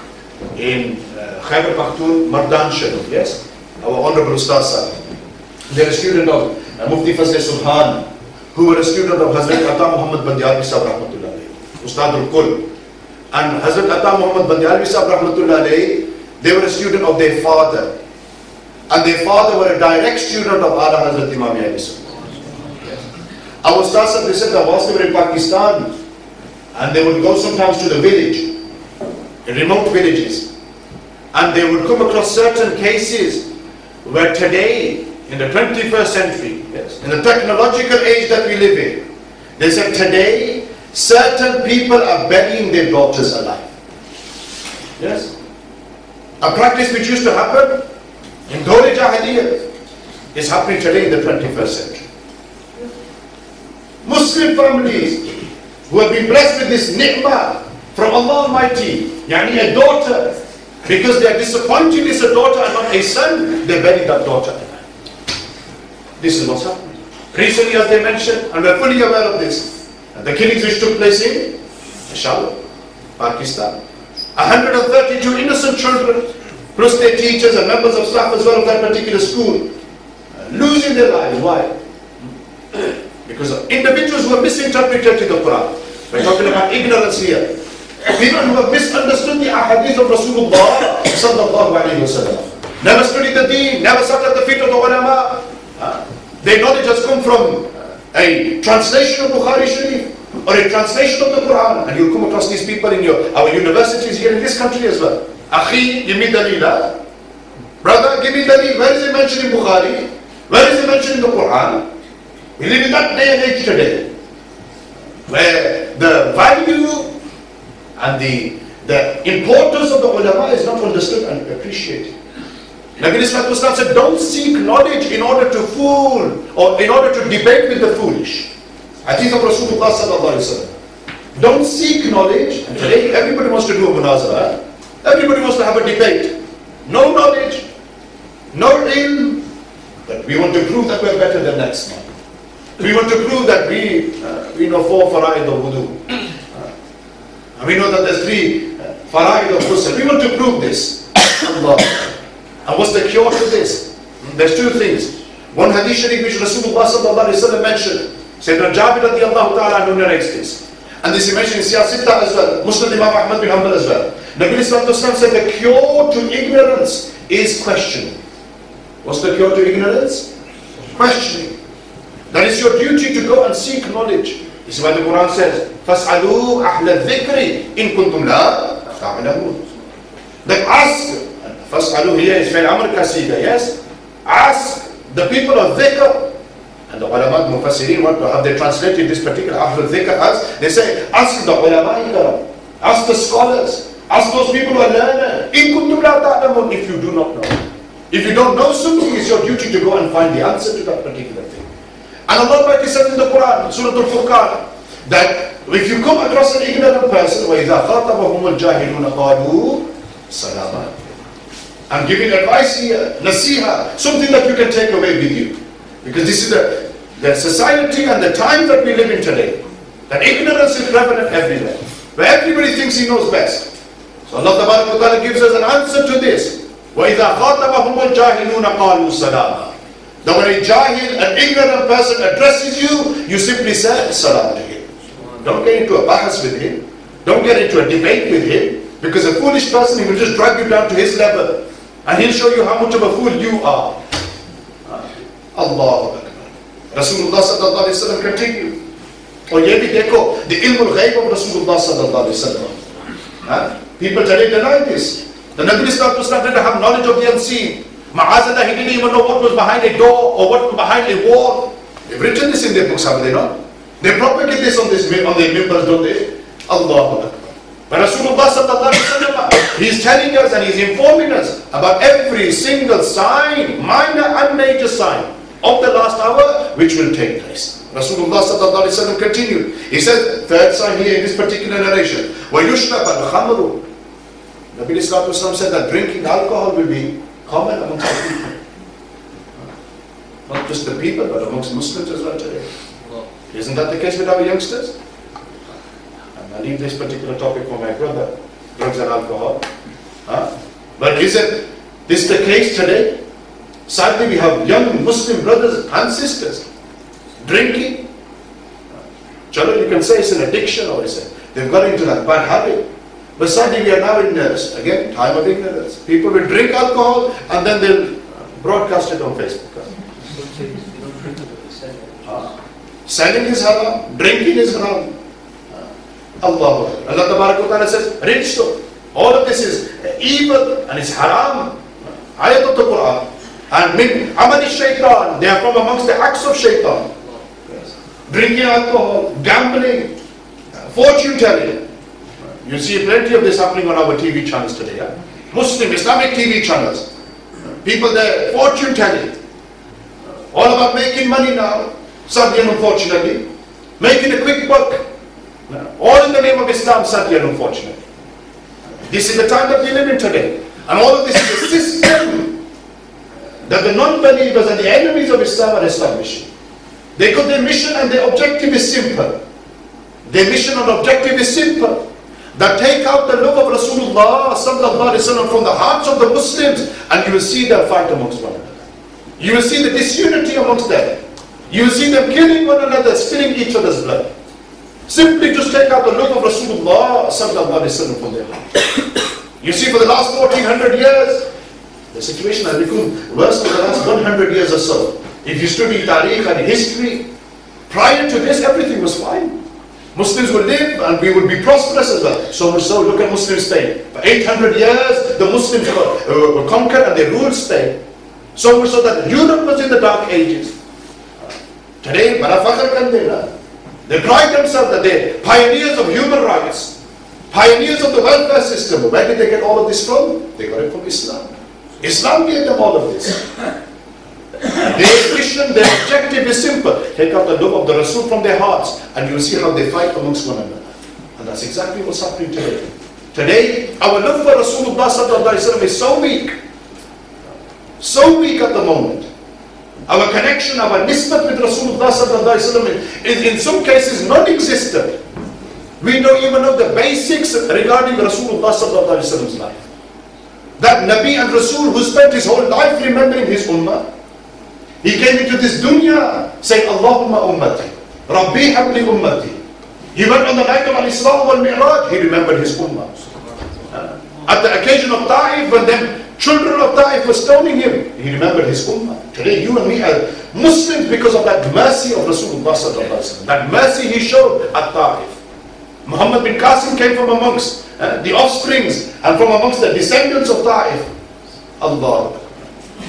In Khyber Pakhtunkhwa, Mardan Sharif, yes? Our Honorable Ustaz Sahab. They're a student of Mufti Fazl Subhan, who were a student of Hazrat Ata Muhammad Adil Shahzad Rahmatullah alayhi, Ustad al-Kul. And Hazrat Ata Muhammad Adil Shahzad Rahmatullah alayhi, they were a student of their father. And their father were a direct student of Ala Hazrat Imam Muhammad. Our Ustaz, they said that whilst they were in Pakistan, and they would go sometimes to the village, remote villages, and they would come across certain cases where today, in the 21st century, yes, in the technological age that we live in, they said today, certain people are burying their daughters alive. Yes? A practice which used to happen in Dore Jahiliyyah is happening today in the 21st century. Muslim families who have been blessed with this ni'mah from Allah Almighty, yani a daughter, because they are disappointed it's a daughter and not a son, they bury that daughter alive. This is what's happening. Recently, as they mentioned, and we're fully aware of this, the killings which took place in Peshawar, Pakistan. 132 innocent children, plus their teachers and members of staff as well of that particular school, losing their lives. Why? Because of individuals who have misinterpreted the Quran. We're talking about ignorance here. People who have misunderstood the ahadith of Rasulullah sallallahu alaihi wasallam. Never studied the deen, never sat at the feet of the ulama. Their knowledge has come from a translation of Bukhari Sharif, or a translation of the Quran. And you'll come across these people in our universities here in this country as well. Akhi, give me dalil. Brother, give me dalil. Where is it mentioned in Bukhari? Where is it mentioned in the Quran? We live in that day and age today, where the value and the importance of the ulama is not understood and appreciated. Nabi Islam said, don't seek knowledge in order to fool or in order to debate with the foolish. Hadith of Rasulullah sallallahu alaihi wasallam. Don't seek knowledge. And today everybody wants to do a munazara. Everybody wants to have a debate. No knowledge, no ilm, but we want to prove that we're better than next man. We want to prove that we know 4 fara'id of wudu. And we know that there's 3 fara'id of ghusl. We want to prove this. Allah. And what's the cure to this? There's 2 things. One hadith sharif which Rasulullah sallallahu alaihi wasallam mentioned. Sayyidina Jabir radiyallahu ta'ala anhu narrates this. And this he mentioned in Siyasita as well. Muslim Imam Muhammad Adil as well. Nabi Islam said the cure to ignorance is questioning. What's the cure to ignorance? Questioning. That is your duty to go and seek knowledge. This is why the Quran says, فَاسْأَلُوا أَحْلَ الذِّكْرِ إِن كُنْتُمْ لَا تَعْلَمُونَ. Then ask, فَاسْأَلُوا here is فِعْلْ أَمْرِ كَسِيدًا, yes? Ask the people of dhikr. And the ulama, mufassirin, what have they translated this particular Ahl al-Dhikr as? They say, ask the ulama, ask the scholars, ask those people who are learned. إِن كُنْتُمْ لَا تَعْلَمُونَ. If you do not know. If you don't know something, it's your duty to go and find the answer to that particular thing. And Allah Almighty said in the Quran, Surah Al-Furqan, that if you come across an ignorant person, وَإِذَا خَاطَبَهُمُ الْجَاهِلُونَ قَالُوا سَلَامًا. I'm giving advice here, nasiha, something that you can take away with you. Because this is the society and the time that we live in today. That ignorance is prevalent everywhere. Where everybody thinks he knows best. So Allah Ta'ala gives us an answer to this. وَإِذَا خَاطَبَهُمُ الْجَاهِلُونَ قَالُوا سَلَامًا. That when a jahil, an ignorant person addresses you, you simply say salam to him. Don't get into a bahas with him. Don't get into a debate with him. Because a foolish person, he will just drag you down to his level. And he'll show you how much of a fool you are. Allahu Akbar. Rasulullah sallallahu alaihi wasallam continued. और ये भी देखो, the ilm al-ghayb of Rasulullah sallallahu alaihi wasallam. People today deny this. The Nabi sallallahu alaihi wasallam didn't have knowledge of the unseen. Ma'azallah, he didn't even know what was behind a door or what was behind a wall. They've written this in their books, have they not? They propagate this on their members, don't they? Allahu Akbar. But Rasulullah sallallahu alaihi wasallam, he's telling us and he's informing us about every single sign, minor and major sign of the last hour which will take place. Rasulullah sallallahu alaihi wasallam continued. He said, third sign here in this particular narration, وَيُشْرَبَ الْخَمْرُ. Nabi Sallallahu Alaihi Wasallam said that drinking alcohol will be common amongst the people. Not just the people, but amongst Muslims as well today. Isn't that the case with our youngsters? And I leave this particular topic for my brother, drugs and alcohol. But isn't this the case today? Sadly, we have young Muslim brothers and sisters drinking. Chalo, you can say it's an addiction or they've got into that bad habit. But sadly, we are now in, again, time of ignorance. People will drink alcohol and then they'll broadcast it on Facebook. Selling is haram, drinking is haram. Allah Ta'ala says, rinso. All of this is evil and it's haram. Ayat of the Quran. And min amali shaitan, they are from amongst the acts of shaitan. Drinking alcohol, gambling, fortune telling. You see plenty of this happening on our TV channels today. Muslim, Islamic TV channels. People there, fortune telling. All about making money now. Sadly and unfortunately. Making a quick buck. All in the name of Islam, sadly and unfortunately. This is the time that we live in today. And all of this is a system that the non-believers and the enemies of Islam are establishing. Their mission and their objective is simple. Their mission and objective is simple. That take out the love of Rasulullah sallallahu alaihi wasallam from the hearts of the Muslims, and you will see them fight amongst one another. You will see the disunity amongst them. You will see them killing one another, spilling each other's blood. Simply just take out the love of Rasulullah sallallahu alaihi wasallam from their heart. You see, for the last 1400 years, the situation has become worse for the last 100 years or so. If you study tariq and history, prior to this, everything was fine. Muslims will live and we will be prosperous as well. So much so, look at Muslim Spain. For 800 years, the Muslims were conquered and they ruled Spain. So much so that Europe was in the Dark Ages. Today, they pride themselves that they're pioneers of human rights, pioneers of the welfare system. Where did they get all of this from? They got it from Islam. Islam gave them all of this. Their mission, their objective is simple. Take out the love of the Rasul from their hearts and you will see how they fight amongst one another. And that's exactly what's happening today. Today, our love for Rasulullah sallallahu alaihi wasallam is so weak. So weak at the moment. Our connection, our nisbat with Rasulullah sallallahu alaihi wasallam is in some cases non-existent. We don't even know the basics regarding Rasulullah sallallahu alaihi wasallam's life. That Nabi and Rasul who spent his whole life remembering his ummah. He came into this dunya saying, Allahumma ummati, Rabbi habli ummati. He went on the night of Al-Isra wal Mi'raj, he remembered his ummah. At the occasion of Ta'if, when them children of Ta'if were stoning him, he remembered his ummah. Today you and me are Muslims because of that mercy of Rasulullah sallallahu alaihi wasallam. That mercy he showed at Ta'if. Muhammad bin Qasim came from amongst the offsprings and from amongst the descendants of Ta'if. Allah.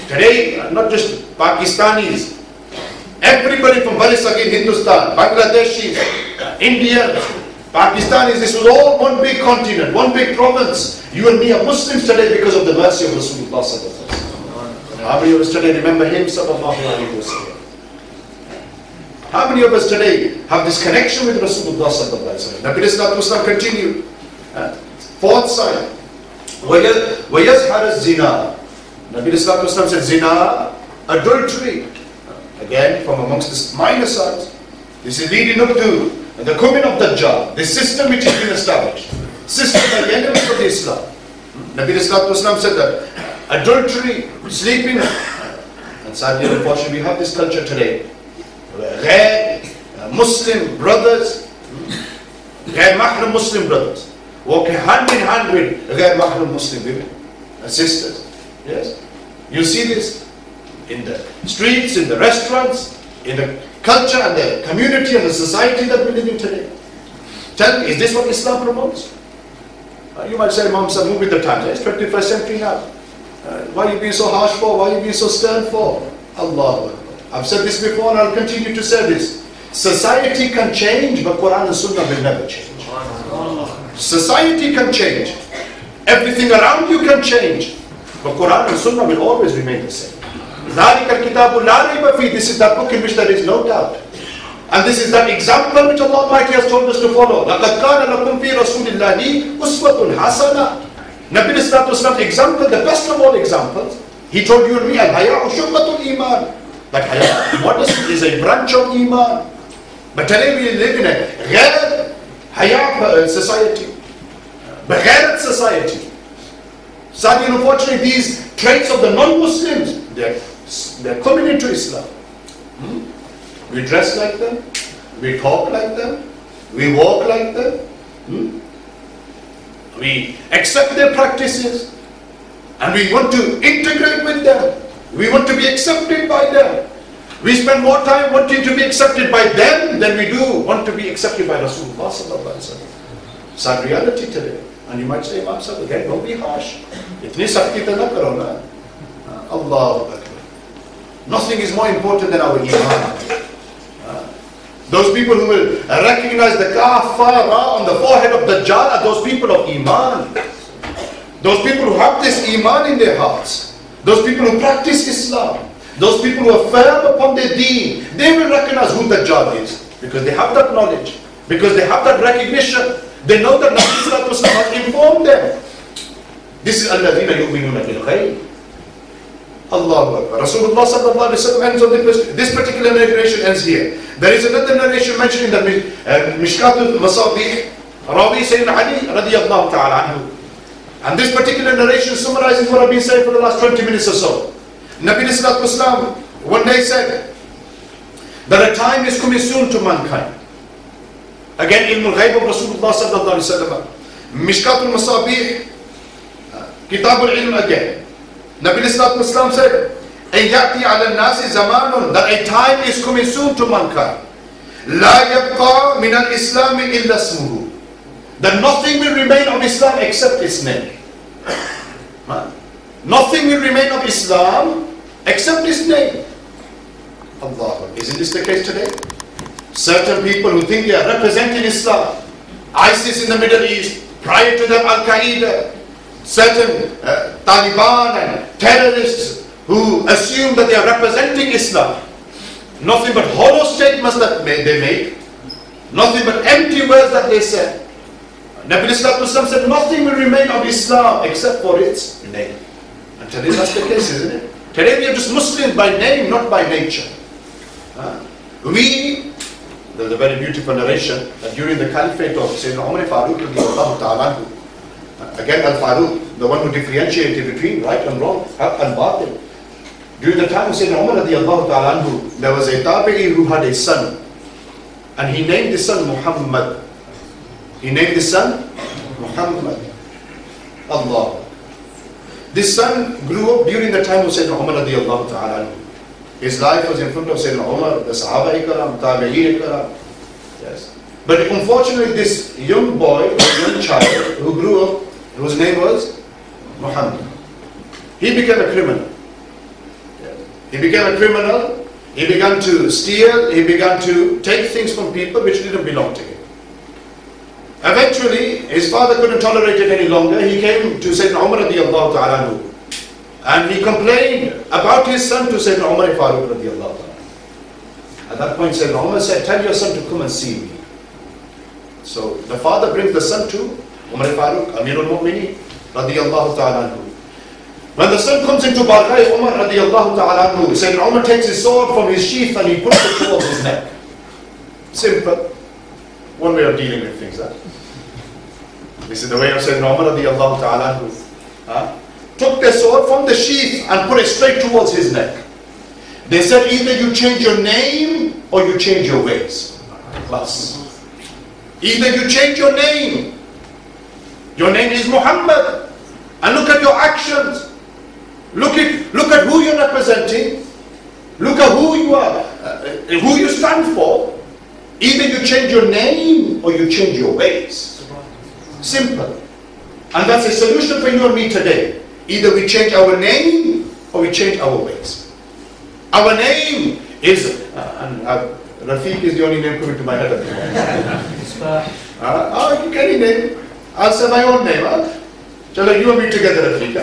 Today, not just Pakistanis, everybody from Balisagir, Hindustan, Bangladeshis, Indians, Pakistanis, this was all one big continent, one big province. You and me are Muslims today because of the mercy of Rasulullah sallallahu alaihi wasallam. How many of us today remember him sallallahu alaihi wasallam? How many of us today have this connection with Rasulullah sallallahu alaihi wasallam? Nabi sallallahu alaihi wasallam continued. Fourth sign, وَيَزْحَرَ الزِّنَا. Nabi sallallahu alaihi wasallam said, zina, adultery. Again, from amongst the minor signs. This is leading up to the coming of Dajjal, the system which has been established. System by the enemies of Islam. Nabi sallallahu alaihi wasallam said that adultery, sleeping, and sadly, unfortunately, we have this culture today. Muslim brothers, mahram Muslim brothers, walking hand in hand with mahram Muslim women and sisters. Yes, you see this in the streets, in the restaurants, in the culture and the community and the society that we live in today. Tell me, is this what Islam promotes? You might say, Imam, move with the times. It's 21st century now. Why are you being so harsh for? Why are you being so stern for? Allah. I've said this before and I'll continue to say this. Society can change, but Quran and Sunnah will never change. Society can change. Everything around you can change. But Quran and Sunnah will always remain the same. This is that book in which there is no doubt. And this is that example which Allah Almighty has told us to follow. لَقَدْ كَانَ لَكُمْ فِي رَسُولِ اللَّهِ أُسْوَةٌ حَسَنَةٌ. Nabi Sallallahu example, the best of all examples. He told you and me, Al-Haya'u Shu'batul Iman. That Haya, modesty is a branch of Iman. But today we live in a ghair Haya society. Bagharat society. Sadly, unfortunately, these traits of the non-Muslims, they're coming into Islam. We dress like them, we talk like them, we walk like them, we accept their practices, and we want to integrate with them. We want to be accepted by them. We spend more time wanting to be accepted by them than we do want to be accepted by Rasulullah sallallahu alaihi wasallam. Sad reality today. And you might say, Imam Sahib, again, don't be harsh. Itni sakti to na karo na. Allahu Akbar. Nothing is more important than our iman. Those people who will recognize the kafara on the forehead of Dajjal are those people of iman. Those people who have this iman in their hearts. Those people who practice Islam. Those people who are firm upon their deen. They will recognize who Dajjal is. Because they have that knowledge. Because they have that recognition. They know that Nabi Sallallahu Alaihi Wasallam has informed them. This is alladhina yu'minuna bil ghayb. Allahu Akbar. Rasulullah Sallallahu Alaihi Wasallam ends on this particular narration ends here. There is another narration mentioned in the Mishkatul Masabih. Rawi Sayyidina Ali radiyallahu ta'ala anhu. And this particular narration summarizes what I've been saying for the last 20 minutes or so. Nabi Sallallahu Alaihi Wasallam one day said that a time is coming soon to mankind. Again, Ilmul Ghaib of Rasulullah Sallallahu Alaihi Wasallam. Mishkatul Masabih, Kitabul Ilm again. Nabi Sallallahu Alaihi Wasallam said, أَيَّأْتِي عَلَى النَّاسِ زَمَانٌ, that a time is coming soon to mankind. لا يبقى من الإسلام إلا اسمه. That nothing will remain of Islam except its name. Nothing will remain of Islam except its name. Allah. Isn't this the case today? Certain people who think they are representing Islam, ISIS in the Middle East, prior to them Al-Qaeda, certain Taliban and terrorists who assume that they are representing Islam. Nothing but hollow statements that they make, nothing but empty words that they say. Nabi Sallallahu Alaihi Wasallam said nothing will remain of Islam except for its name. And today that's the case, isn't it? Today we are just Muslims by name, not by nature. There's a very beautiful narration that during the caliphate of Sayyidina Umar Farooq, again Al-Farooq, the one who differentiated between right and wrong, haq and batil. During the time of Sayyidina Umar radiallahu ta'ala anhu, there was a tabi'i who had a son, and he named the son Muhammad. He named the son Muhammad. Allah. This son grew up during the time of Sayyidina Umar radiallahu ta'ala anhu. His life was in front of Sayyidina Umar, the Sahaba ikram, Tabi'een ikram. Yes. But unfortunately this young boy, young child who grew up, whose name was Muhammad, he became a criminal. He became a criminal, he began to steal, he began to take things from people which didn't belong to him. Eventually, his father couldn't tolerate it any longer. He came to Sayyidina Umar radiallahu ta'ala anhu, and he complained about his son to Sayyidina Umar Farooq radiallahu ta'ala. At that point, Sayyidina Umar said, tell your son to come and see me. So the father brings the son to Umar Farooq, Amirul Mu'mineen radiallahu ta'ala anhu. When the son comes into Barqai Umar radiallahu ta'ala anhu, Sayyidina Umar takes his sword from his sheath and he puts it towards his neck. Simple. One way of dealing with things. This is the way of Sayyidina Umar radiallahu ta'ala anhu. Took the sword from the sheath and put it straight towards his neck. They said either you change your name or you change your ways. Plus. Either you change your name. Your name is Muhammad. And look at your actions. Look at who you're representing. Look at who you are, who you stand for. Either you change your name or you change your ways. Simple. And that's a solution for you and me today. Either we change our name or we change our ways. Our name is, Rafiq is the only name coming to my head at the moment. You can name. I'll say my own name. Chalo, you and me together, Rafiq.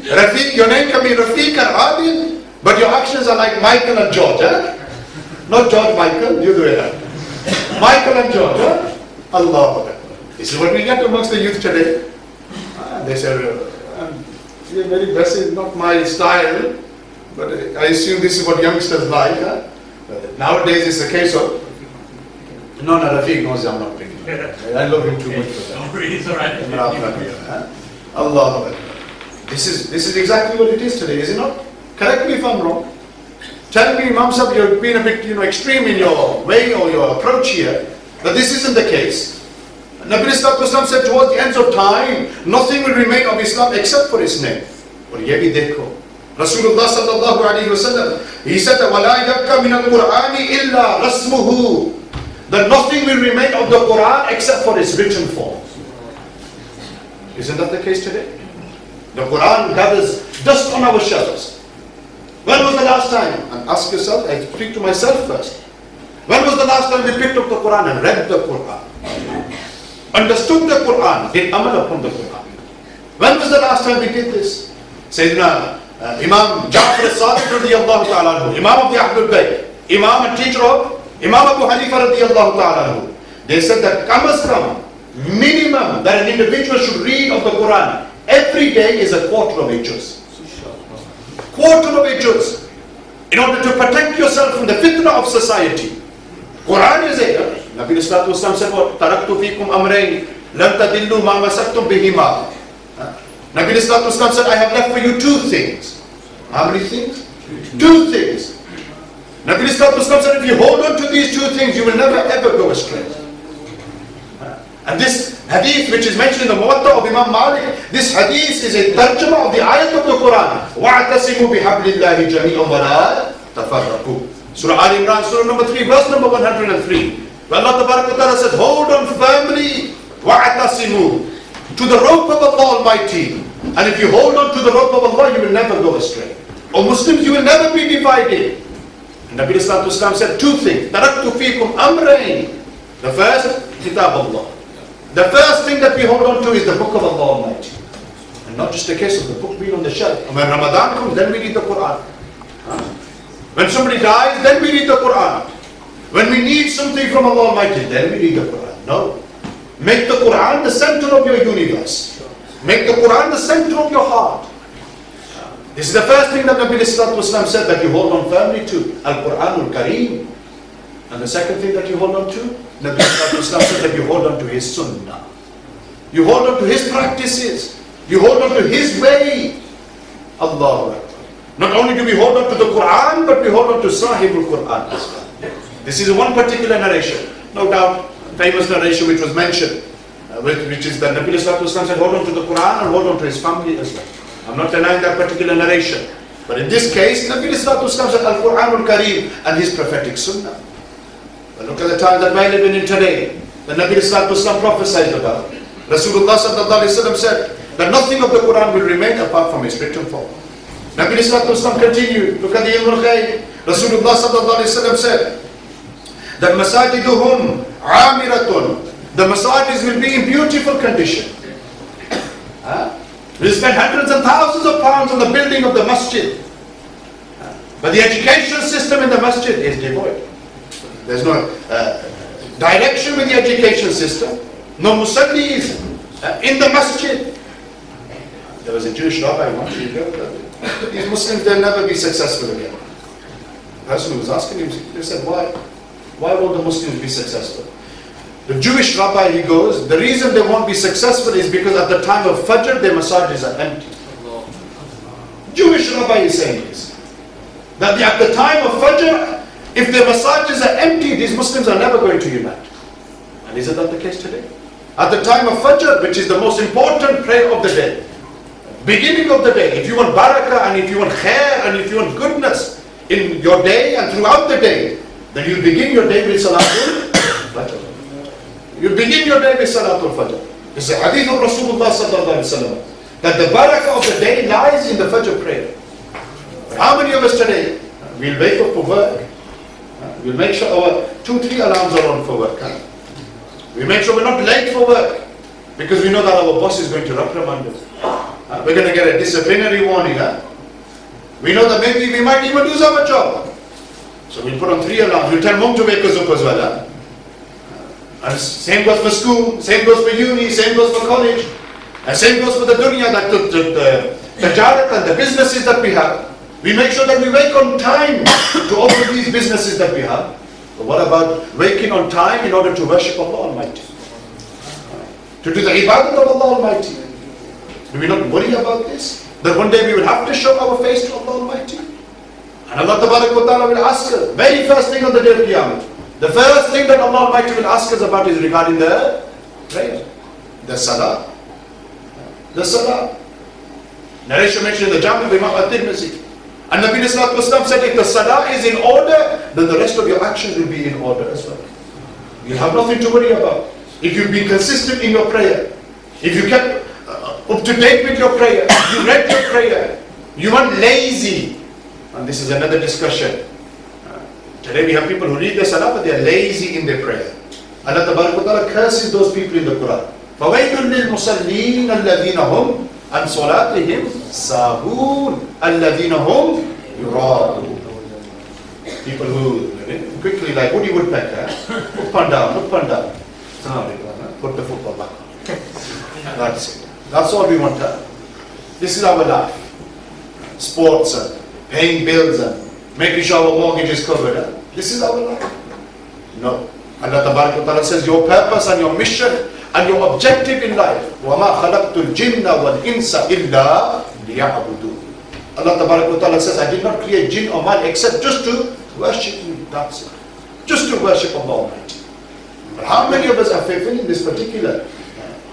Rafiq, your name can be Rafiq and Adil, but your actions are like Michael and George. Not George, Michael, you do it. Michael and George. Allah. This is what we get amongst the youth today. They say, you're very blessed, not my style, but I assume this is what youngsters like. Nowadays it's a case of, no, Rafiq knows I'm not picking. I love him too much for that. Don't worry, it's alright. Allah. This is exactly what it is today, is it not? Correct me if I'm wrong. Tell me, Imam Sahib, you've been a bit extreme in your way or your approach here, that this isn't the case. Nabi Sallallahu Alaihi Wasallam said towards the ends of time, nothing will remain of Islam except for its name. But ye bhi dekho. Rasulullah Sallallahu Alaihi Wasallam, he said that وَلَا يَبْقَ مِنَ الْقُرْآنِ إِلَّا رَسْمُهُ, that nothing will remain of the Quran except for its written form. Isn't that the case today? The Quran gathers dust on our shelves. When was the last time? And ask yourself, I speak to myself first. When was the last time we picked up the Quran and read the Quran? Understood the Quran, did amal upon the Quran? When was the last time we did this? Sayyidina Imam Ja'far al-Sadiq radiyallahu ta'ala anhu, Imam of the Ahlul Bayt, Imam and teacher of Imam Abu Hanifa radiyallahu ta'ala anhu. They said that minimum that an individual should read of the Quran every day is a quarter of a juz. Quarter of a juz. In order to protect yourself from the fitna of society. Quran is it. Nabi Sallallahu Alaihi Wasallam said, "Taraktu fikum amrayn, lam tadillu ma masaktum bihima." Nabi Sallallahu Alaihi Wasallam said, I have left for you two things. How many things? Two things. Nabi Sallallahu Alaihi Wasallam said, if you hold on to these two things, you will never ever go astray. And this hadith, which is mentioned in the Muwatta of Imam Malik, this hadith is a tarjuma of the ayat of the Quran. وَاعْتَصِمُوا بِحَبْلِ اللَّهِ جَمِيعًا وَلَا تَفَرَّقُوا. Surah Al Imran, Surah number 3, verse number 103. Where Allah Ta'ala says, hold on firmly, وَاعْتَصِمُوا, to the rope of Allah Almighty. And if you hold on to the rope of Allah, you will never go astray. O Muslims, you will never be divided. And Nabi Islam said two things. تَرَكْتُ فِيكُمْ أَمْرَيْنِ. The first, Kitab Allah. The first thing that we hold on to is the book of Allah Almighty. And not just a case of the book being on the shelf. And when Ramadan comes, then we read the Quran. When somebody dies, then we read the Quran. When we need something from Allah Almighty, then we read the Quran. No. Make the Quran the center of your universe. Make the Quran the center of your heart. This is the first thing that Nabi Islam said that you hold on firmly to. Al-Quran al-Kareem. And the second thing that you hold on to, Nabi Islam said that you hold on to his sunnah. You hold on to his practices. You hold on to his way. Allahu Akbar. Not only do we hold on to the Quran, but we hold on to Sahibul Quran as well. This is one particular narration. No doubt, famous narration which was mentioned, which is that Nabi Islam said hold on to the Quran and hold on to his family as well. I'm not denying that particular narration. But in this case, Nabi Islam said Al-Quran al-Kareem and his prophetic sunnah. But look at the time that we're living in today. The Nabi Islam prophesied about. Rasulullah said that nothing of the Quran will remain apart from its written form. Nabi Islam continued. Look at the Ilm al-Khayr. Rasulullah said that masajiduhum amiratun. The masajid will be in beautiful condition. We spend hundreds and thousands of pounds on the building of the masjid. But the education system in the masjid is devoid. There's no direction with the education system. No musallis in the masjid. There was a Jewish rabbi once, these Muslims, they'll never be successful again. The person who was asking him, they said, why? Why won't the Muslims be successful? The Jewish rabbi, he goes, the reason they won't be successful is because at the time of Fajr, their masajids are empty. Jewish rabbi is saying this. That at the time of Fajr, if their masajids are empty, these Muslims are never going to unite. And isn't that the case today? At the time of Fajr, which is the most important prayer of the day, beginning of the day, if you want barakah and if you want khair and if you want goodness in your day and throughout the day, then you begin your day with Salatul Fajr. You begin your day with Salatul Fajr. It's a hadith of Rasulullah sallallahu alaihi wasallam that the barakah of the day lies in the Fajr prayer. But how many of us today, we'll wake up for work, we'll make sure our 2-3 alarms are on for work. We make sure we're not late for work because we know that our boss is going to reprimand us. We're going to get a disciplinary warning. We know that maybe we might even lose our job. So we'll put on 3 alarms. We'll tell mom to wake us up as well. And same goes for school, same goes for uni, same goes for college, and same goes for the dunya, that the tijarat and the businesses that we have. We make sure that we wake on time to open these businesses that we have. But what about waking on time in order to worship Allah Almighty? To do the ibadat of Allah Almighty? Do we not worry about this? That one day we will have to show our face to Allah Almighty? And Allah Ta'ala will ask us, very first thing on the day of Qiyamah, the first thing that Allah Almighty will ask us about is regarding the prayer, the salah. The salah. Narration mentioned in the Jami of Imam At-Tirmidhi. And Nabi Islam said, if the salah is in order, then the rest of your actions will be in order as well. You have nothing to worry about. If you be consistent in your prayer, if you kept up to date with your prayer, you read your prayer, you weren't lazy. And this is another discussion. Today we have people who read the salah but they are lazy in their prayer. Allah Ta'ala curses those people in the Quran. فَوَيْلٌ لِلْمُصَلِّينَ الَّذِينَ هُمْ عَنْ صَلَاتِهِمْ سَاهُونَ الَّذِينَ هُمْ يُرَاءُونَ. People who quickly, like Woody Woodpecker, up and down. Put the football back on. That's it. That's all we want to have. This is our life. Sports and paying bills and making sure our mortgage is covered. This is our life. No. Allah Ta'ala says your purpose and your mission and your objective in life. وَمَا خَلَقْتُ الْجِنَّ وَالْإِنسَ إِلَّا لِيَعْبُدُونَ. Allah Ta'ala says, I did not create jinn or man except just to worship you. That's it. Just to worship Allah Almighty. But how many of us are fulfilling this particular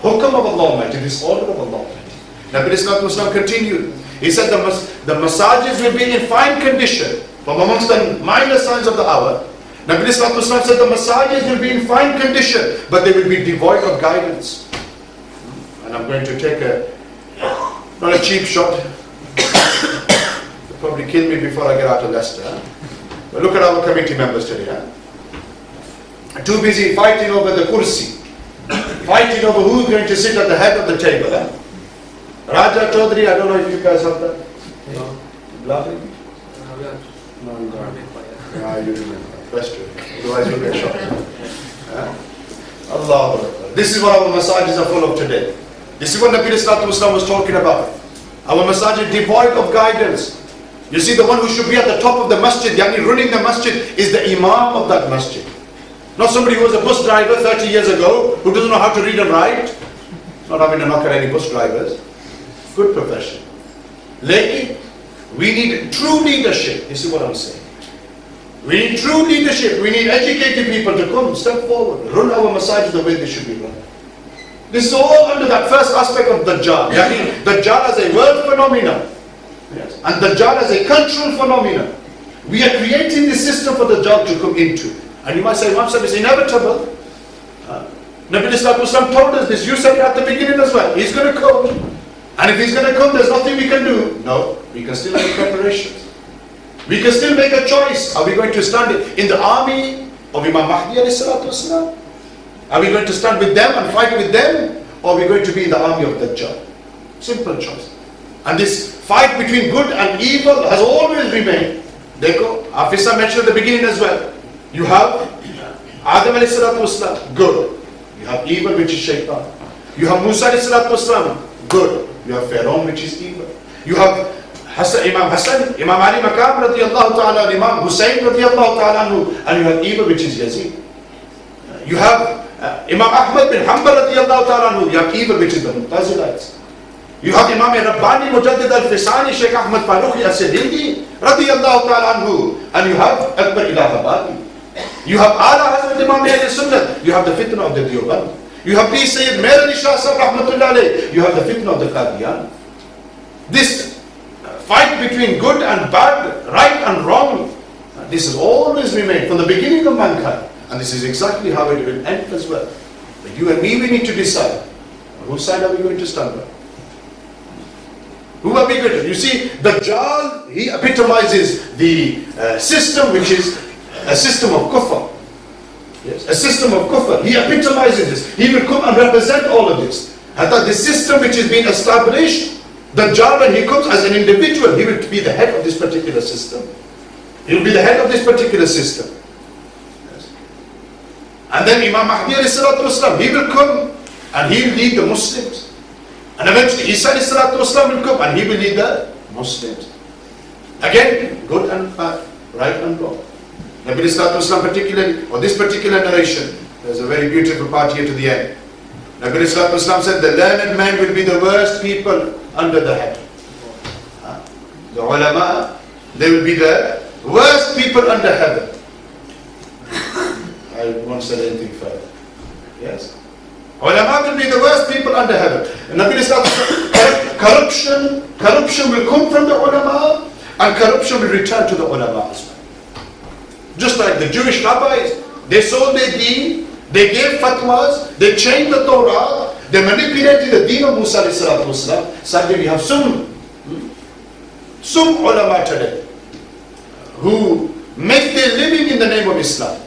hukam of Allah Almighty, this order of Allah Almighty? Nabi Islam continued. He said the masajids will be in fine condition. from amongst the minor signs of the hour, Nabi Sallallahu Alaihi Wasallam said the masajid will be in fine condition, but they will be devoid of guidance. And I'm going to take not a cheap shot. They'll probably kill me before I get out of Leicester. But look at our committee members today. Too busy fighting over the kursi, fighting over who's going to sit at the head of the table. Raja Chaudhary, I don't know if you guys have that. No. Bluffing? No, you don't. No, you didn't. That's true. Otherwise you'll get shot. Allah. This is what our masajid are full of today. This is what Nabi Sallallahu Alaihi Wasallam was talking about. Our masajid devoid of guidance. You see, the one who should be at the top of the masjid, yani running the masjid, is the imam of that masjid. Not somebody who was a bus driver 30 years ago, who doesn't know how to read and write. Not having a knock at any bus drivers. Good profession. Lately, we need true leadership. This is what I'm saying. We need true leadership. We need educated people to come, step forward, run our masajid the way they should be run. This is all under that first aspect of Dajjal. Yani Dajjal as a world phenomenon. Yes. And Dajjal as a cultural phenomenon. We are creating this system for Dajjal to come into. And you might say, Imam Sahib, it's inevitable. Nabi Sallallahu Alaihi Wasallam told us this. You said it at the beginning as well. He's going to come. And if he's going to come, there's nothing we can do. No, we can still make preparations. We can still make a choice. Are we going to stand in the army of Imam Mahdi AhleSunnaTV? Are we going to stand with them and fight with them? Or are we going to be in the army of Dajjal? Simple choice. And this fight between good and evil has always remained. Dekho, Afisa mentioned at the beginning as well. You have Adam AhleSunnaTV, good. You have evil, which is shaitan. You have Musa AhleSunnaTV, good. You have Pharaoh, which is evil. You have Imam Hassan, Imam Ali Maqam radiyallahu ta'ala, Imam Hussein radiyallahu ta'ala, and you have evil, which is Yazid. You have Imam Ahmad bin Hanbal radiyallahu ta'ala, you have evil, which is the Mu'tazilites. You have Imam Rabbani Mujaddid al-Fisani, Sheikh Ahmad Farooqi al-Siddiqi radiyallahu ta'ala, and you have Akbar Ilahabadi. You have Ala Hazrat Imam AhleSunnah, you have the fitna of the Deoband. You have P. Sayyid Mir Ali Shah Sahib rahmatullah alayh, you have the fitna of the Qadian. This fight between good and bad, right and wrong, this has always remained from the beginning of mankind. And this is exactly how it will end as well. But you and me, we need to decide, whose side are we going to stand on? Who are we going to? You see, Dajjal, he epitomizes the system which is a system of kufr. Yes, a system of kufr. He epitomizes this. He will come and represent all of this. And that the system which is being established, Dajjal, when he comes as an individual, he will be the head of this particular system. He will be the head of this particular system. Yes. And then Imam Mahdi AhleSunnaTV, he will come and he will lead the Muslims. And eventually Isa AhleSunnaTV will come and he will lead the Muslims. Again, good and bad, right and wrong. Nabi AhleSunnaTV particularly, or this particular narration, there's a very beautiful part here to the end. Nabi AhleSunnaTV said, the learned men will be the worst people under the head. The ulama, they will be the worst people under heaven. I won't say anything further. Yes. Ulama will be the worst people under heaven. And Nabi AhleSunnaTV said, corruption will come from the ulama, and corruption will return to the ulama as well. Just like the Jewish rabbis, they sold their deen, they gave fatwas, they changed the Torah, they manipulated the deen of Musa AhleSunnaTV. Sadly, we have some ulama today who make their living in the name of Islam.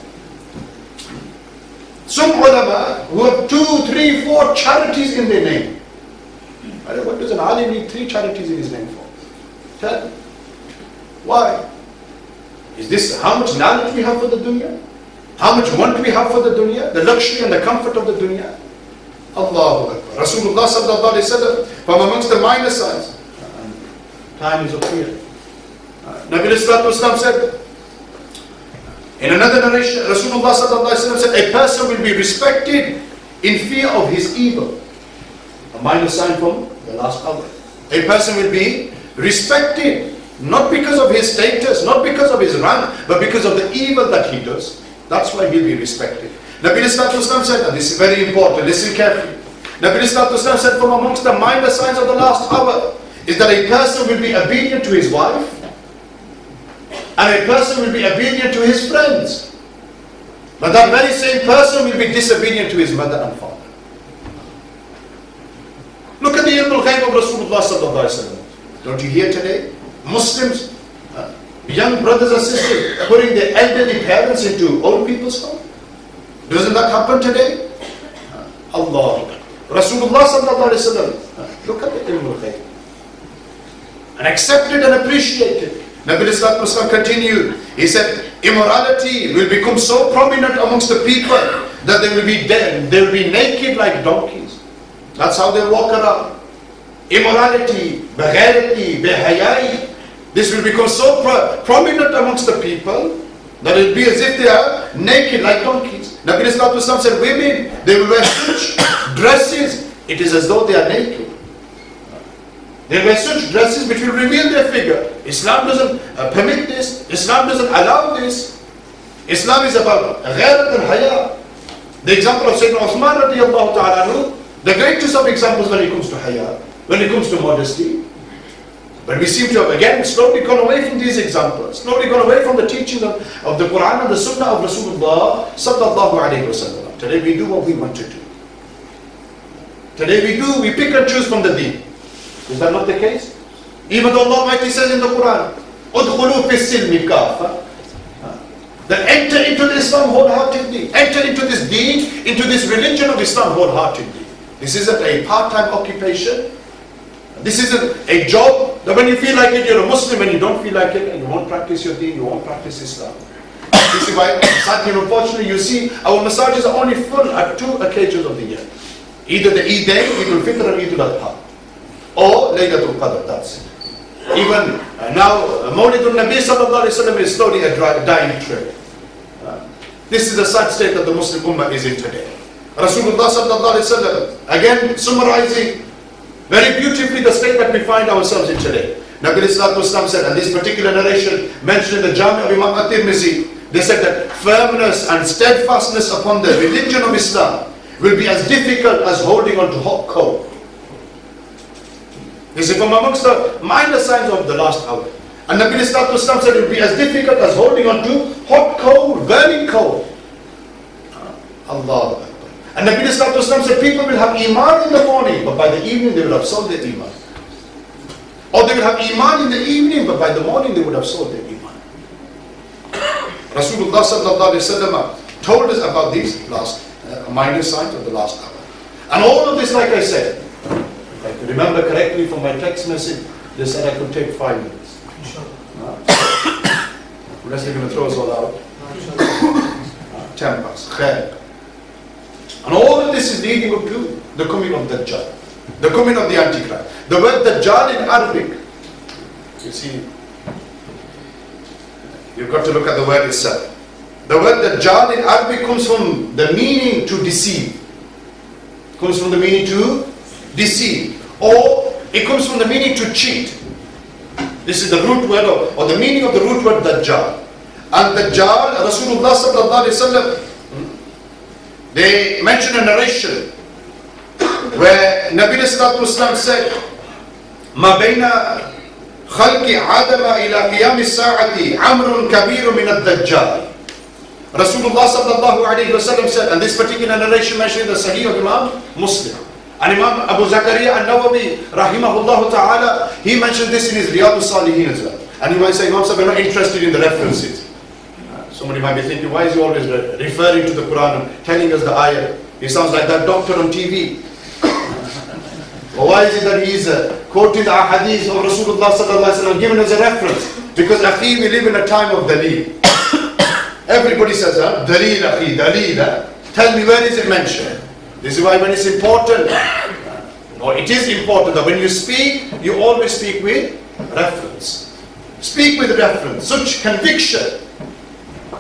Some ulama who have 2, 3, 4 charities in their name. What does an alim need 3 charities in his name for? Tell me. Why? Is this how much knowledge we have for the dunya? How much want we have for the dunya? The luxury and the comfort of the dunya? Allahu Akbar. Rasulullah sallallahu alayhi wa sallam, from amongst the minor signs. Time is up here. Nabi Sallallahu Alaihi Wasallam said, in another narration, Rasulullah sallallahu alayhi wa sallam said, a person will be respected in fear of his evil. A minor sign from the last hour. A person will be respected not because of his status, not because of his rank, but because of the evil that he does. That's why he'll be respected. Nabi Sallallahu Alaihi Wasallam said, and this is very important, listen carefully. Nabi Sallallahu Alaihi Wasallam said, from amongst the minor signs of the last hour, is that a person will be obedient to his wife And a person will be obedient to his friends. But that very same person will be disobedient to his mother and father. Look at the ilm al-ghayb of Rasulullah sallallahu alaihi wasallam. Don't you hear today? Muslims, young brothers and sisters, putting their elderly parents into old people's home. Doesn't that happen today? Allah. Rasulullah sallallahu alaihi wasallam. Look at the ilm al-ghayb. And accepted and appreciated. Nabi Sallallahu Alaihi Wasallam continued. He said, immorality will become so prominent amongst the people that they will be dead. They will be naked like donkeys. That's how they walk around. Immorality, baghairati, behayai. This will become so prominent amongst the people that it will be as if they are naked like donkeys. Nabi Sallallahu Alaihi Wasallam said, women, they will wear such dresses, it is as though they are naked. They wear such dresses which will reveal their figure. Islam doesn't permit this. Islam doesn't allow this. Islam is about ghairat and haya. The example of Sayyidina Uthman radiyallahu ta'ala anhu, the greatest of examples when it comes to haya, when it comes to modesty. But we seem to have again slowly gone away from these examples, slowly gone away from the teachings of the Quran and the Sunnah of Rasulullah sallallahu alayhi wa sallam. Today we do what we want to do. Today we pick and choose from the deen. Is that not the case? Even though Allah Almighty says in the Quran, "Udkhulu fi silmi kafa," that enter into the Islam wholeheartedly, enter into this deen, into this religion of Islam wholeheartedly. This isn't a part-time occupation. This isn't a job that when you feel like it, you're a Muslim, and you don't feel like it, and you won't practice your deen, you won't practice Islam. This is why, sadly and unfortunately, you see our masajid are only full at 2 occasions of the year. Either the Eidain, Eid al-Fitr and Eid al-Adha. Or Laylatul Qadr, that's it. Even now, Mawlidun Nabi sallallahu alayhi wa sallam is slowly a dying trend. This is the sad state that the Muslim Ummah is in today. Rasulullah sallallahu alayhi wa sallam, again summarizing very beautifully the state that we find ourselves in today. Nabi sallallahu alayhi wa sallam said, and this particular narration mentioned in the Jami of Imam At-Tirmidhi, they said that firmness and steadfastness upon the religion of Islam will be as difficult as holding on to hot coal. This is from amongst the minor signs of the last hour. And Nabi Sallallahu Alaihi Wasallam said it will be as difficult as holding on to hot coal, burning coal. Allah. And Nabi Sallallahu Alaihi Wasallam said people will have iman in the morning, but by the evening they will have sold their iman. Or they will have iman in the evening, but by the morning they would have sold their iman. Rasulullah Sallallahu Alaihi Wasallam told us about these last minor signs of the last hour. And all of this, like I said, if I could remember correctly from my text message, they said I could take 5 minutes. Unless they're going to throw us all out. 10 past. And all of this is leading up to the coming of Dajjal. The coming of the AntiChrist. The word Dajjal in Arabic, you see, you've got to look at the word itself. The word Dajjal in Arabic comes from the meaning to deceive. Comes from the meaning to deceive. Or it comes from the meaning to cheat. This is the root word or the meaning of the root word Dajjal. And Dajjal, Rasulullah sallallahu alaihi wasallam, they mention a narration where Nabi sallallahu alaihi wasallam said, "Ma baina khalqi Adama ila qiyam as-sa'ati amrun kabirun min ad-Dajjal." Rasulullah sallallahu alaihi wasallam said, and this particular narration mentioned in the Sahih of Imam Muslim. And Imam Abu Zakaria al-Nawawi, rahimahullah ta'ala, he mentioned this in his Riyadh al-Salihin as well. And you might say, Imam Sahib, we're not interested in the references. Somebody might be thinking, why is he always referring to the Quran and telling us the ayah? He sounds like that doctor on TV. Or why is it that he's quoting the hadith of Rasulullah sallallahu alaihi wasallam, giving us a reference? Because akhi, we live in a time of daleel. Everybody says, daleel akhi, daleel. Tell me, where is it mentioned? This is why when it's important, or it is important that when you speak, you always speak with reference. Speak with reference, such conviction.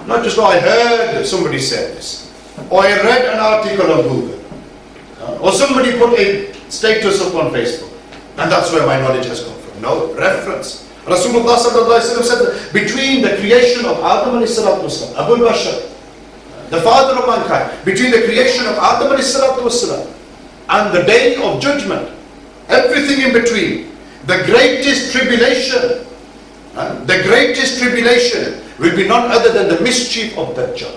Not just, oh, I heard somebody said this. Or I read an article on Google. Or somebody put a status up on Facebook. And that's where my knowledge has come from. No, reference. Rasulullah sallallahu alaihi wasallam said that between the creation of Adam alayhi salatu wasalam, Abul Bashar, the father of mankind, between the creation of Adam alayhi salatu wasalam and the day of judgment, everything in between, the greatest tribulation the greatest tribulation will be none other than the mischief of Dajjal.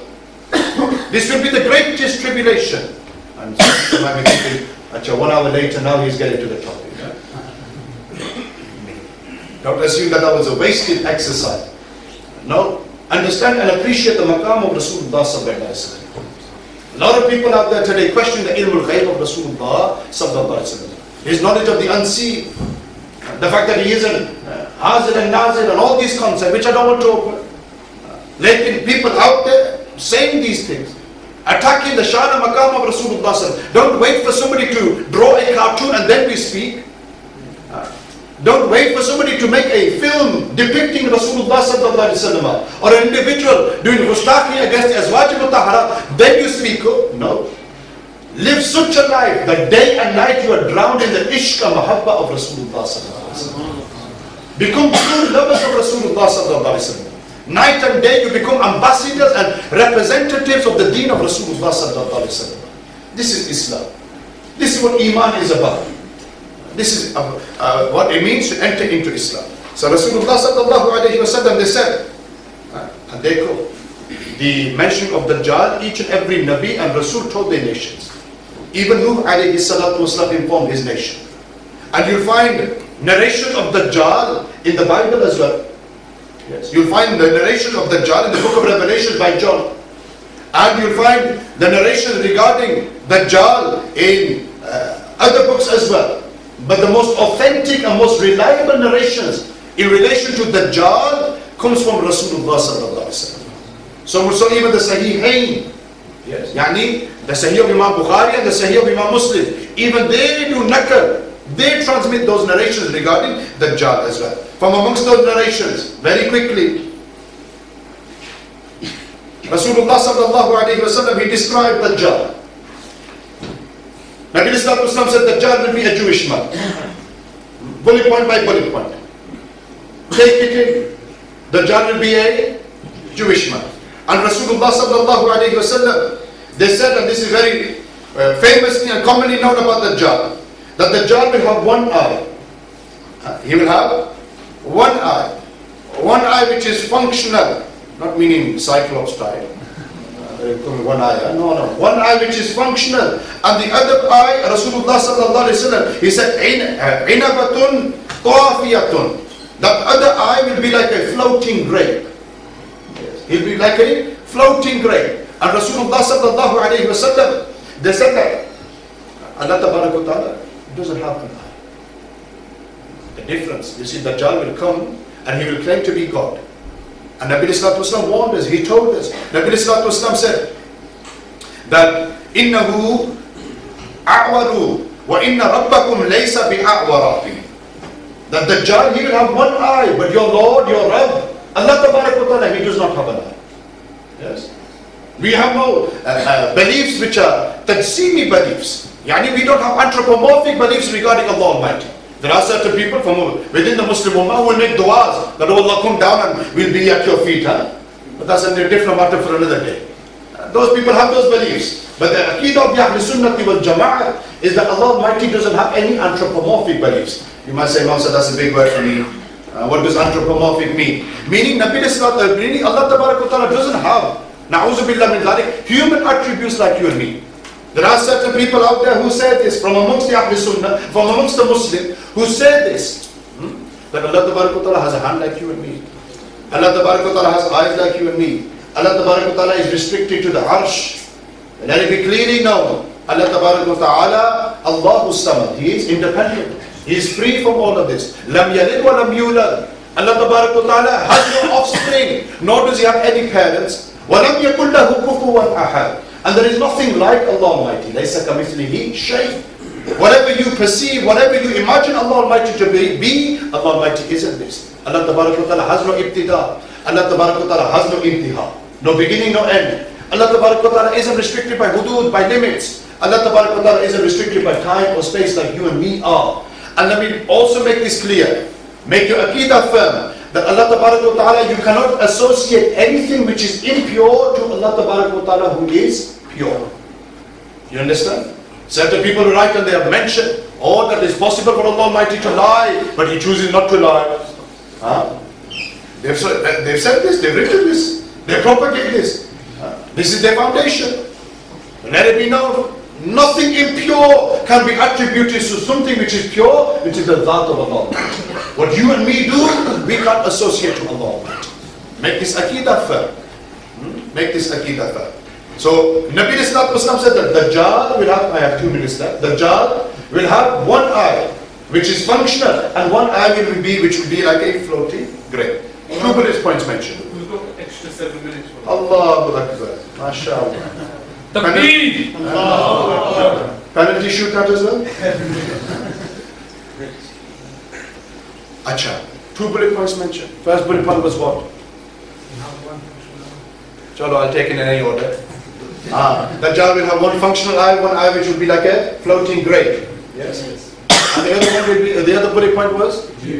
This will be the greatest tribulation. And some might be thinking, 1 hour later, now he's getting to the topic. Don't assume that was a wasted exercise. No. Understand and appreciate the maqam of Rasulullah sallallahu alaihi wasallam. A lot of people out there today question the ilm al-ghayb of Rasulullah sallallahu alaihi wasallam. His knowledge of the unseen. The fact that he is an hazir and nazir and all these concepts, which I don't want to open. Letting people out there saying these things. Attacking the shana maqam of Rasulullah sallallahu alaihi wasallam. Don't wait for somebody to draw a cartoon and then we speak. Don't wait for somebody to make a film depicting Rasulullah sallallahu alaihi wasallam or an individual doing gustaki against Azwaj al-Mutahhara, then you speak. No. Live such a life that day and night you are drowned in the ishq and mahabba of Rasulullah sallallahu alaihi wasallam. Become true lovers of Rasulullah sallallahu alaihi wasallam. Night and day you become ambassadors and representatives of the deen of Rasulullah sallallahu alaihi wasallam. This is Islam. This is what Iman is about. This is what it means to enter into Islam. So Rasulullah sallallahu alaihi wasallam, they said, and they go, the mention of Dajjal, each and every Nabi and Rasul told their nations. Even Nuh alayhi salatu wasallam informed his nation. And you'll find narration of Dajjal in the Bible as well. Yes, you'll find the narration of Dajjal in the book of Revelation by John. And you'll find the narration regarding Dajjal in other books as well. But the most authentic and most reliable narrations in relation to Dajjal comes from Rasulullah sallallahu alaihi wasallam. So even the Sahihain, yes, yani the Sahih of Imam Bukhari and the Sahih of Imam Muslim, even they do nakal, they transmit those narrations regarding Dajjal as well. From amongst those narrations, very quickly, Rasulullah sallallahu alaihi wasallam, he described Dajjal. Nabi Sallallahu Alaihi Wasallam said Dajjal will be a Jewish man. Bullet point by bullet point. Take it in. Dajjal will be a Jewish man. And Rasulullah Sallallahu Alaihi Wasallam, they said, and this is very famously and commonly known about Dajjal, that Dajjal will have one eye. He will have one eye. One eye which is functional, not meaning Cyclops style. One eye, no. One eye which is functional, and the other eye, Rasulullah sallallahu alaihi wasallam, he said, "Inabatun qafiyatun." That other eye will be like a floating grape. Yes. He'll be like a floating grape. And Rasulullah sallallahu alaihi wasallam, they said that Allah tabaraka ta'ala doesn't have an eye. The difference, you see, Dajjal will come and he will claim to be God. And Nabi Sallallahu Alaihi Wasallam warned us, he told us. Nabi Sallallahu Alaihi Wasallam said that innahu a'waru wa inna rabbakum laysa bi'a'warafi. That Dajjal, he will have one eye, but your Lord, your Rabb, Allah Tabaraka wa Ta'ala, he does not have an eye. Yes. We have no beliefs which are tajsimi beliefs. Yani we don't have anthropomorphic beliefs regarding Allah Almighty. There are certain people from within the Muslim Ummah who will make du'as that, oh Allah, come down and we'll be at your feet. But that's a different matter for another day. Those people have those beliefs. But the aqidah of the AhleSunnaTV wal Jama'ah is that Allah Almighty doesn't have any anthropomorphic beliefs. You might say, Imam, so that's a big word for me. What does anthropomorphic mean? Meaning Allah Tabaraka Ta'ala doesn't have, na'uzu billah min dhalik, human attributes like you and me. There are certain people out there who say this, from amongst the Ahl Sunnah, from amongst the Muslims, who say this, that Allah Ta'ala has a hand like you and me. Allah Ta'ala has eyes like you and me. Allah Ta'ala is restricted to the arsh. Let it be clearly known. Allah Ta'ala, Allahu Samad, He is independent. He is free from all of this. Lam yalid wa lam yulad. Allah Ta'ala has no offspring, nor does He have any parents. Wa lam yakul lahu kufuwan ahad. And there is nothing like Allah Almighty. Laysa kamithlihi shay. Whatever you perceive, whatever you imagine Allah Almighty to be, Allah Almighty isn't this. Allah Ta'ala has no ibtida. Allah Ta'ala has no intiha. No beginning, no end. Allah Ta'ala isn't restricted by hudud, by limits. Allah Ta'ala isn't restricted by time or space like you and me are. And let me also make this clear. Make your aqidah firm. That Allah Ta'ala, you cannot associate anything which is impure to Allah Ta'ala who is pure. You understand? Certain people who write and they have mentioned, oh, that it's possible for Allah Almighty to lie, but He chooses not to lie. They've said this, they've written this, they propagate this. This is their foundation. Let it be known, nothing impure can be attributed to something which is pure, which is the Dhat of Allah. What you and me do, we can't associate to Allah. Make this Aqidah firm. Make this Aqidah firm. So, Nabi Sallallahu Alaihi Wasallam said that Dajjal will have, I have 2 minutes left, Dajjal will have one eye, which is functional, and one eye will be, which will be like a floating grape. 2 bullet points mentioned. We've got extra 7 minutes. Allahu Akbar. MashaAllah. Penalty shootout as well? Acha. 2 bullet points mentioned. First bullet point was what? Chalo, I'll take it in any order. Dajjal will have one functional eye, one eye which will be like a floating grape. Yes. And the other one will be, the other bullet point was? He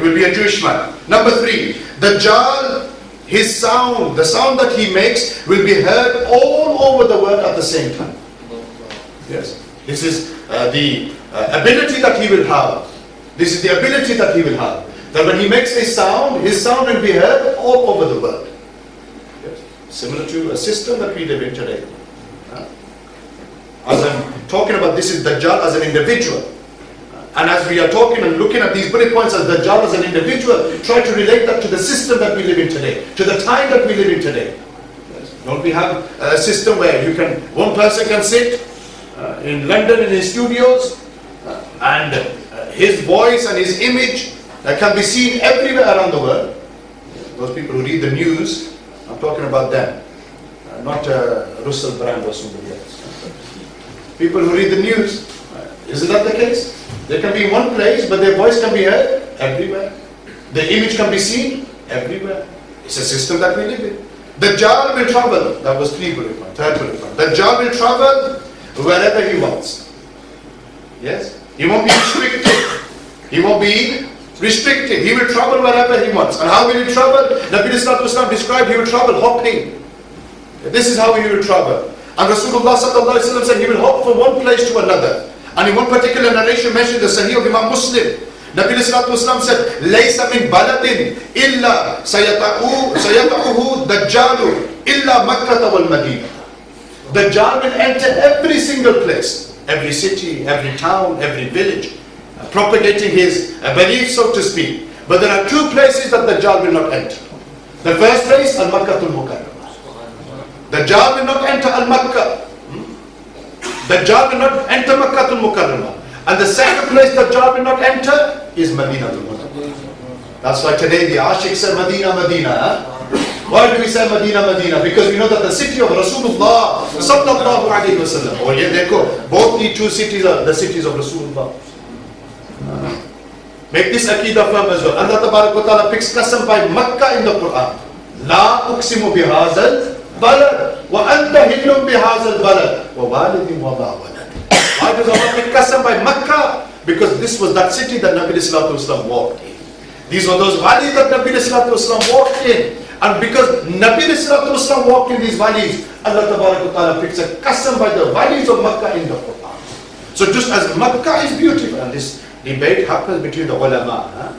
will be a Jewish man. Number 3, Dajjal, his sound, the sound that he makes will be heard all over the world at the same time. Yes. This is the ability that he will have. This is the ability that he will have. That when he makes a sound, his sound will be heard all over the world. Yes. Similar to a system that we live in today. As I'm talking about, this is Dajjal as an individual. And as we are talking and looking at these bullet points as Dajjal as an individual, try to relate that to the system that we live in today, to the time that we live in today. Yes. Don't we have a system where one person can sit in London in his studios and his voice and his image can be seen everywhere around the world. Those people who read the news, I'm talking about them, not Russell Brand or somebody else. People who read the news, isn't that the case? They can be in one place, but their voice can be heard everywhere. The image can be seen everywhere. It's a system that we live in. Dajjal will travel. That was 3 bullet point. 3rd bullet point. Dajjal will travel wherever he wants. Yes? He won't be restricted. He won't be restricted. He will travel wherever he wants. And how will he travel? Nabi Sallallahu Alaihi Wasallam described he will travel hopping. This is how he will travel. And Rasulullah Sallallahu Alaihi Wasallam said he will hop from one place to another. And in one particular narration mentioned the Sahih of Imam Muslim. Nabi Sallallahu Alaihi Wasallam said, لَيْسَ مِنْ بَلَدٍ إِلَّا سَيَطَعُهُ دَجَّالُ إِلَّا مَكَّةَ وَالْمَدِينَةَ. Dajjal will enter every single place, every city, every town, every village, propagating his belief, so to speak. But there are 2 places that Dajjal will not enter. The first place, Al-Makkatul Mukarramah. Dajjal will not enter Al-Makkah. Dajjal will not enter Makkatul Mukarramah. And the second place Dajjal will not enter is Madinatul Munawwarah. That's why today the Ashiq say Madina, Madina. Why do we say Madina, Madina? Because we know that the city of Rasulullah Sallallahu Alaihi Wasallam. Oh yeah, both the 2 cities are the cities of Rasulullah. Make this Aqidah firm as well. Allah Tabarak wa Ta'ala picks qasam by Makkah in the Quran. La uqsimu bihazal balad wa anta hillum bihazal balad wa walidin wa ma walad. Why does Allah pick qasam by Makkah? Because this was that city that Nabi Sallallahu Alaihi Wasallam walked in. These were those valleys that Nabi Sallallahu Alaihi Wasallam walked in. And because Nabi Sallallahu Alaihi Wasallam walked in these valleys, Allah Tabarak wa Ta'ala picks a qasam by the valleys of Makkah in the Quran. So just as Makkah is beautiful, and this debate happens between the ulama,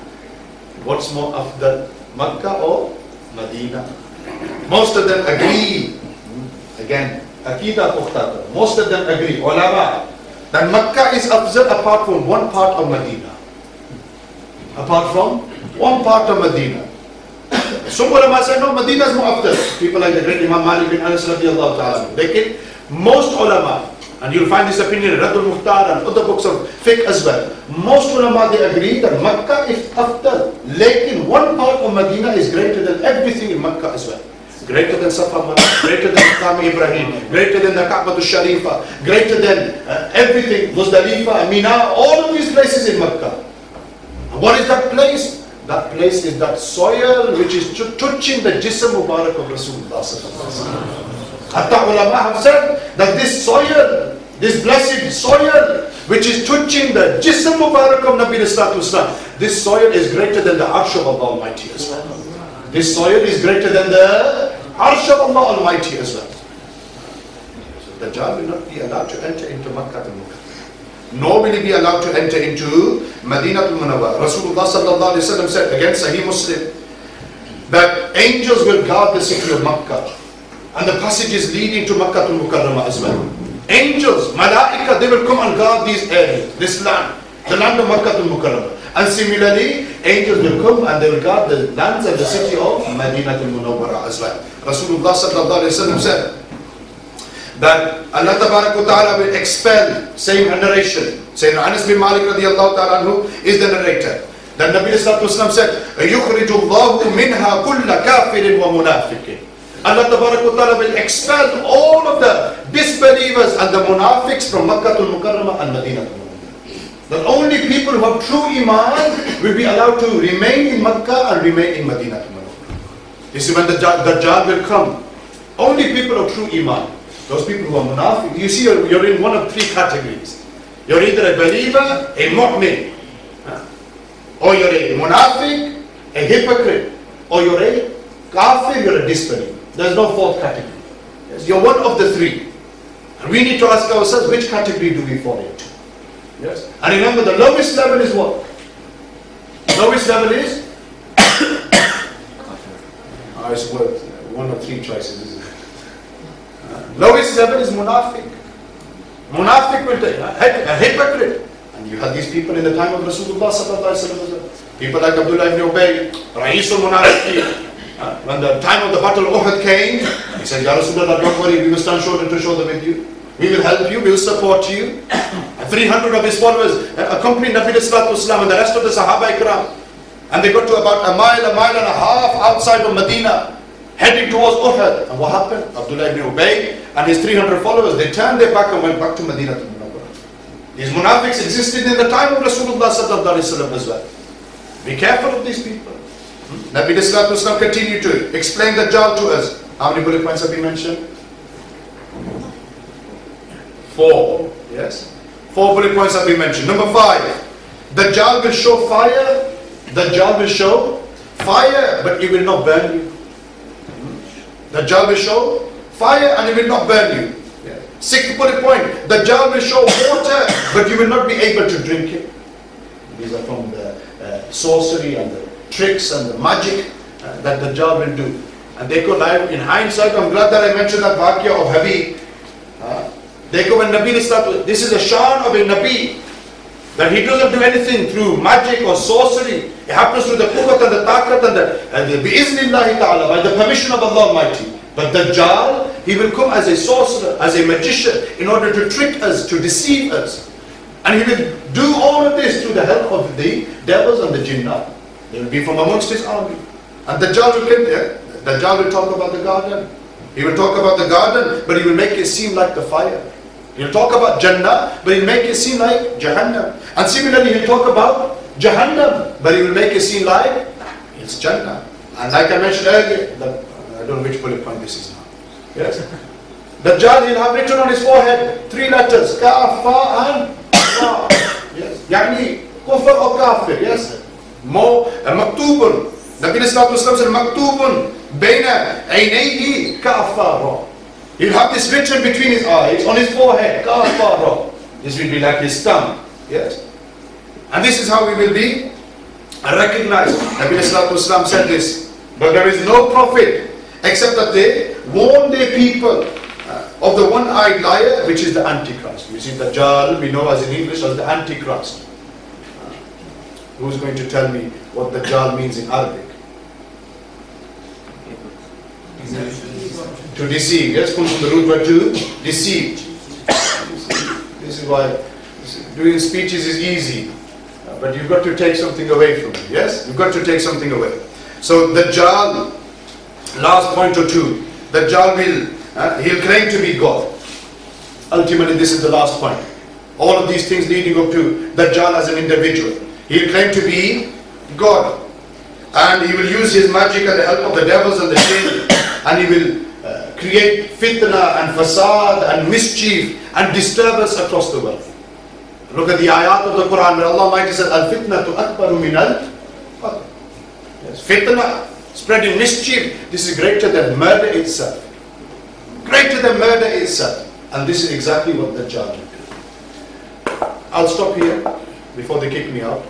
what's more afdal, Makkah or Medina? Most of them agree, again, Aqidah Mukhtatar, most of them agree, ulama, that Makkah is afdal apart from one part of Medina. Apart from one part of Medina. Some ulama say, no, Medina is more afdal. People like the great Imam Malik bin Anas radiallahu ta'ala. Most ulama, and you'll find this opinion in Radul Mukhtar and other books of fiqh as well. Most ulama, they agree that Makkah is afdal. Lekin one part of Medina is greater than everything in Makkah as well. Greater than Safa Marwa, greater than Maqam Ibrahim, greater than the Ka'bah Sharifa, greater than everything, Muzdalifa, Mina, all of these places in Makkah. And what is that place? That place is that soil which is touching the Jism Mubarak of Rasulullah. Hatta ulama have said that this soil, this blessed soil, which is touching the Jism Mubarak of Nabi Sallallahu Alaihi Wasallam, this soil is greater than the Arsh of Allah Almighty as well. This soil is greater than the Arsh of Allah Almighty as well. So Dajjal will not be allowed to enter into Makkah al-Mukarramah. Nor will he be allowed to enter into Madinatul Munawwarah. Rasulullah Sallallahu Alaihi Wasallam said, again Sahih Muslim, that angels will guard the city of Makkah and the passages leading to Makkah to Mukarramah as well. Angels, malaika, they will come and guard these areas, this land, the land of Makkah to Mukarramah. And similarly, angels will come and they will guard the lands and the city of Madinah al-Munawwarah as well. Rasulullah sallallahu alayhi wa sallam said that Allah Ta'ala will expel, same narration. Sayyidina Anas bin Malik radiyallahu ta'ala anhu is the narrator. That Nabi sallallahu alayhi wa sallam said, يُخْرِجُ اللَّهُ مِنْهَا كُلَّ كَافِرٍ وَمُنَافِقٍ. Allah Ta'ala will expel all of the disbelievers and the munafiqs from Makkah al-Mukarramah and Madinah al-Munawwarah. That only people who have true iman will be allowed to remain in Makkah and remain in Madinah al-Munawwarah. You see, when the Dajjal will come, only people of true iman, those people who are munafiq, you see you're in one of three categories. You're either a believer, a mu'min, or you're a munafiq, a hypocrite, or you're a kafir, you're a disbeliever. There's no fourth category. Yes, you're one of the three. And we need to ask ourselves, which category do we fall into? Yes. And remember, the lowest level is what? The lowest level is? It's one of three choices, isn't it? Lowest level is munafiq. Munafiq will take a hypocrite. And you had these people in the time of Rasulullah sallallahu alaihi wasallam. People like Abdullah ibn Ubay, Ra'isul Munafiqeen. When the time of the battle of Uhud came, he said, Ya Rasulullah, don't worry, we will stand shoulder to shoulder with you. We will help you, we will support you. 300 of his followers accompanied Nabi Sallallahu Alaihi Wasallam and the rest of the Sahaba Ikram. And they got to about a mile and a half outside of Medina, heading towards Uhud. And what happened? Abdullah ibn Ubay and his 300 followers, they turned their back and went back to Medina to Munawwarah. These munafiqs existed in the time of Rasulullah Sallallahu Alaihi Wasallam as well. Be careful of these people. Nabi Sallallahu Alaihi Wasallam continued to explain the Dajjal to us. How many bullet points have we mentioned? 4. Yes. 4 bullet points have been mentioned. Number 5. The Dajjal will show fire. The Dajjal will show fire, but it will not burn you. The Dajjal will show fire and it will not burn you. 6th bullet point. The Dajjal will show water, but you will not be able to drink it. These are from the sorcery and the tricks and the magic that the Dajjal will do. And they could lie in hindsight. I'm glad that I mentioned that Vakya of Habib. They go when Nabi Islam, this is a shan of a Nabi, that he doesn't do anything through magic or sorcery. It happens through the quwwat and the taqat and the bi'iznillahi ta'ala, by the permission of Allah Almighty. But the Dajjal, he will come as a sorcerer, as a magician, in order to trick us, to deceive us. And he will do all of this through the help of the devils and the jinnah. They will be from amongst his army. And the Dajjal will come there. The Dajjal will talk about the garden. He will talk about the garden, but he will make it seem like the fire. He'll talk about Jannah, but he'll make it seem like Jahannam. And similarly, he'll talk about Jahannam, but he will make it seem like it's Jannah. And like I mentioned earlier, I don't know which bullet point this is now. Yes. The Dajjal, he'll have written on his forehead 3 letters, Kaf, Fa and Ra. Yes. Yani, Kufr or Kafir. Yes. Maktubun. Nabi Sallallahu Alaihi Wasallam said, Maktubun, Baina, Aynayhi, Kaf, Fa, Ra. He'll have this written between his eyes, on his forehead, Kaf, Fa, Ra. This will be like his tongue. Yes. And this is how we will be recognized. Nabi Sallallahu Alaihi Wasallam said this. But there is no prophet except that they warn their people of the one-eyed liar, which is the AntiChrist. You see, the Dajjal, we know as in English as the AntiChrist. Who's going to tell me what the Dajjal means in Arabic? To deceive. Yes, comes from the root word to deceive. This is why doing speeches is easy. But you've got to take something away from it. Yes? You've got to take something away. So the Dajjal, last point or two. The Dajjal will, he'll claim to be God. Ultimately, this is the last point. All of these things leading up to the Dajjal as an individual. He'll claim to be God. And he will use his magic and the help of the devils and the jinn. And he will create fitna and fasad and mischief and disturbance across the world. Look at the ayat of the Quran where Allah Almighty says, Al-fitnatu akbaru min al-qatl. Yes, fitna, spreading mischief, this is greater than murder itself. Greater than murder itself. And this is exactly what the Dajjal will do. I'll stop here before they kick me out.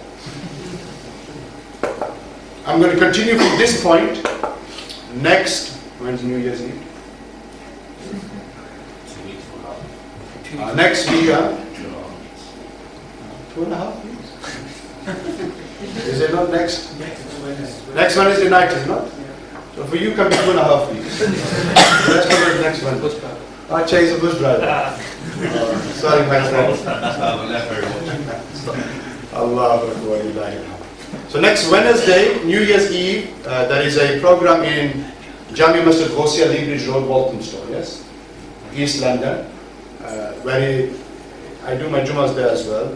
I'm going to continue from this point Next, when's New Year's Eve? Next week, 2.5 weeks. Is it not next? Next Wednesday night, is not? So for you, can be 2.5 weeks. Let's go to the next one. Acha is a bus driver. Sorry, my friend. Allah. So next Wednesday, New Year's Eve, there is a program in Jami Masjid Ghosia, Leabridge Road, Walthamstow, yes? East London. Where I do my Jummahs there as well.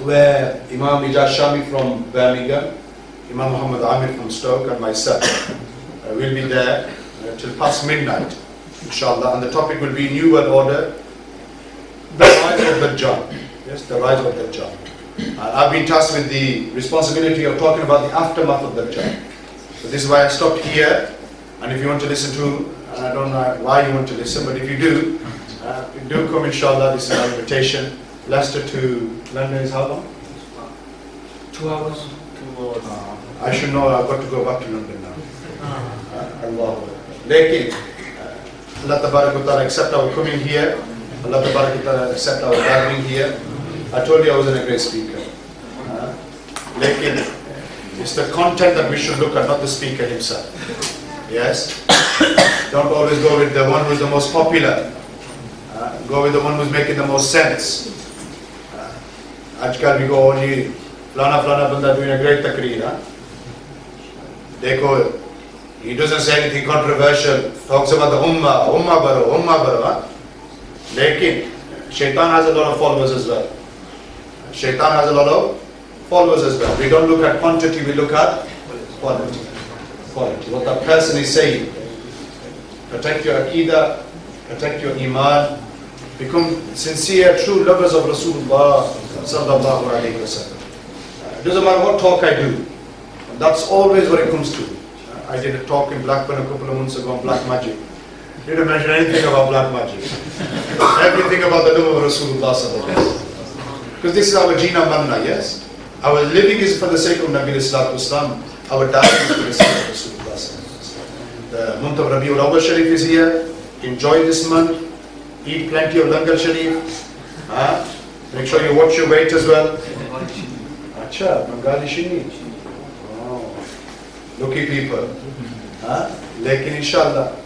Where Imam Shami from Birmingham, Imam Muhammad Adil from Stoke, and myself will be there till past midnight, inshallah. And the topic will be New World Order, the rise of Dajjal. Yes, the rise of Dajjal. I've been tasked with the responsibility of talking about the aftermath of Dajjal. So this is why I stopped here. And if you want to listen to, I don't know why you want to listen, but if you do come, inshallah. This is our invitation. Leicester to London is how long? 2 hours. I should know. I've got to go back to London now. Allah. Lekin, Allah Tabarak wa Ta'ala accept our coming here. Allah Tabarak wa Ta'ala accept our gathering here. I told you I wasn't a great speaker. Lekin, it's the content that we should look at, not the speaker himself. Yes? Don't always go with the one who's the most popular. Go with the one who's making the most sense. Ajkal we go only Flana banda doing a great takreer. Dekho, he doesn't say anything controversial, talks about the ummah baro. Lekin, Shaitan has a lot of followers as well. Shaitan has a lot of followers as well. We don't look at quantity, we look at quality. What the person is saying. Protect your aqidah, protect your iman, become sincere, true lovers of Rasulullah sallallahu alayhi wa sallam. It doesn't matter what talk I do. That's always what it comes to. I did a talk in Blackburn a couple of months ago on black magic. Didn't mention anything about black magic. Everything about the love of Rasulullah sallallahu alayhi wa sallam. Because this is our Jina Manna, yes? Our living is for the sake of Nabi Sallallahu Islam. Our dying is for the sake of Rasulullah sallallahu alayhi wa sallam. The month of Rabiul Awwal Sharif is here. Enjoy this month. Eat plenty of Langar Sharif. Make sure you watch your weight as well. Acha, Bengali Shini. Oh, lucky people. Lekin inshallah.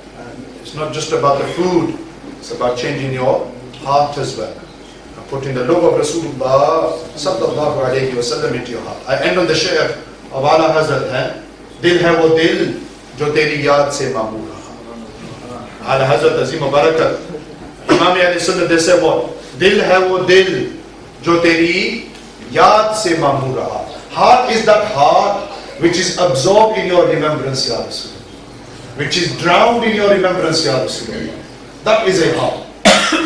It's not just about the food. It's about changing your heart as well. Putting the love of Rasulullah sallallahu alayhi wa sallam into your heart. I end on the share of Ala Hazrat. Dil hai wo dil jo teri yaad se mamur raha. Ala Hazrat Azim Barakat. Imam AhleSunnaTV, they say what? Dil hai wo dil jo teri yaad se mamur raha. Heart is that heart which is absorbed in your remembrance, Ya Rasulullah. Which is drowned in your remembrance, Ya Rasulullah. That is a heart.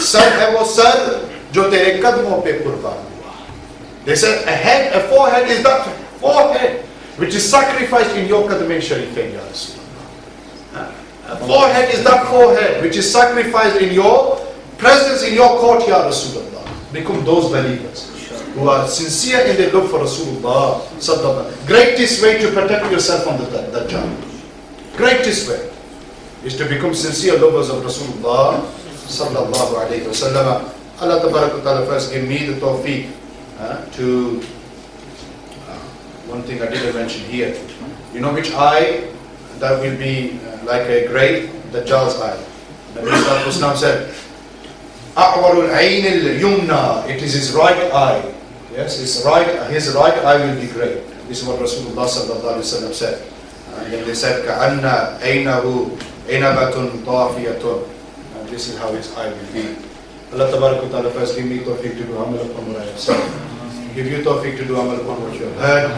Sar hai wo sar jo tere kadmon pe qurban hua. They said a forehead is that forehead which is sacrificed in your Qadmain Sharifain, Ya Rasulullah. A forehead is that forehead which is sacrificed in your presence in your court, Ya Rasulullah. Become those believers who are sincere in their love for Rasulullah. Greatest way to protect yourself from the Dajjal, greatest way, is to become sincere lovers of Rasulullah sallallahu alayhi wa sallam. Allah Tabarak wa Ta'ala first give me the tawfiq to one thing I didn't mention here. You know which eye that will be like a great Dajjal's eye? Nabi Sallallahu Alaihi Wasallam said, A'warul ayn al-yumna, it is his right eye. Yes, his right eye will be great. This is what Rasulullah Sallallahu Alaihi Wasallam said. And then they said, Ka'anna aynahu aynabatun tawafiyatun. And this is how his eye will be. Allah Tabarak wa Ta'ala first give me tawfiq to do amal upon what I have said. Give you tawfiq to do amal upon what you have heard.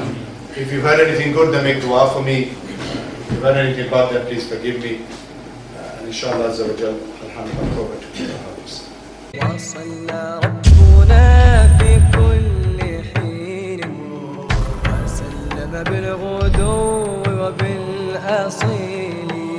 If you've heard anything good, then make dua for me. If you've heard anything bad, then please forgive me. And inshallah Azza wa Jal, alhamdulillah, to the house. وصلى ربنا في كل حين وسلم بالغدو وبالأصيل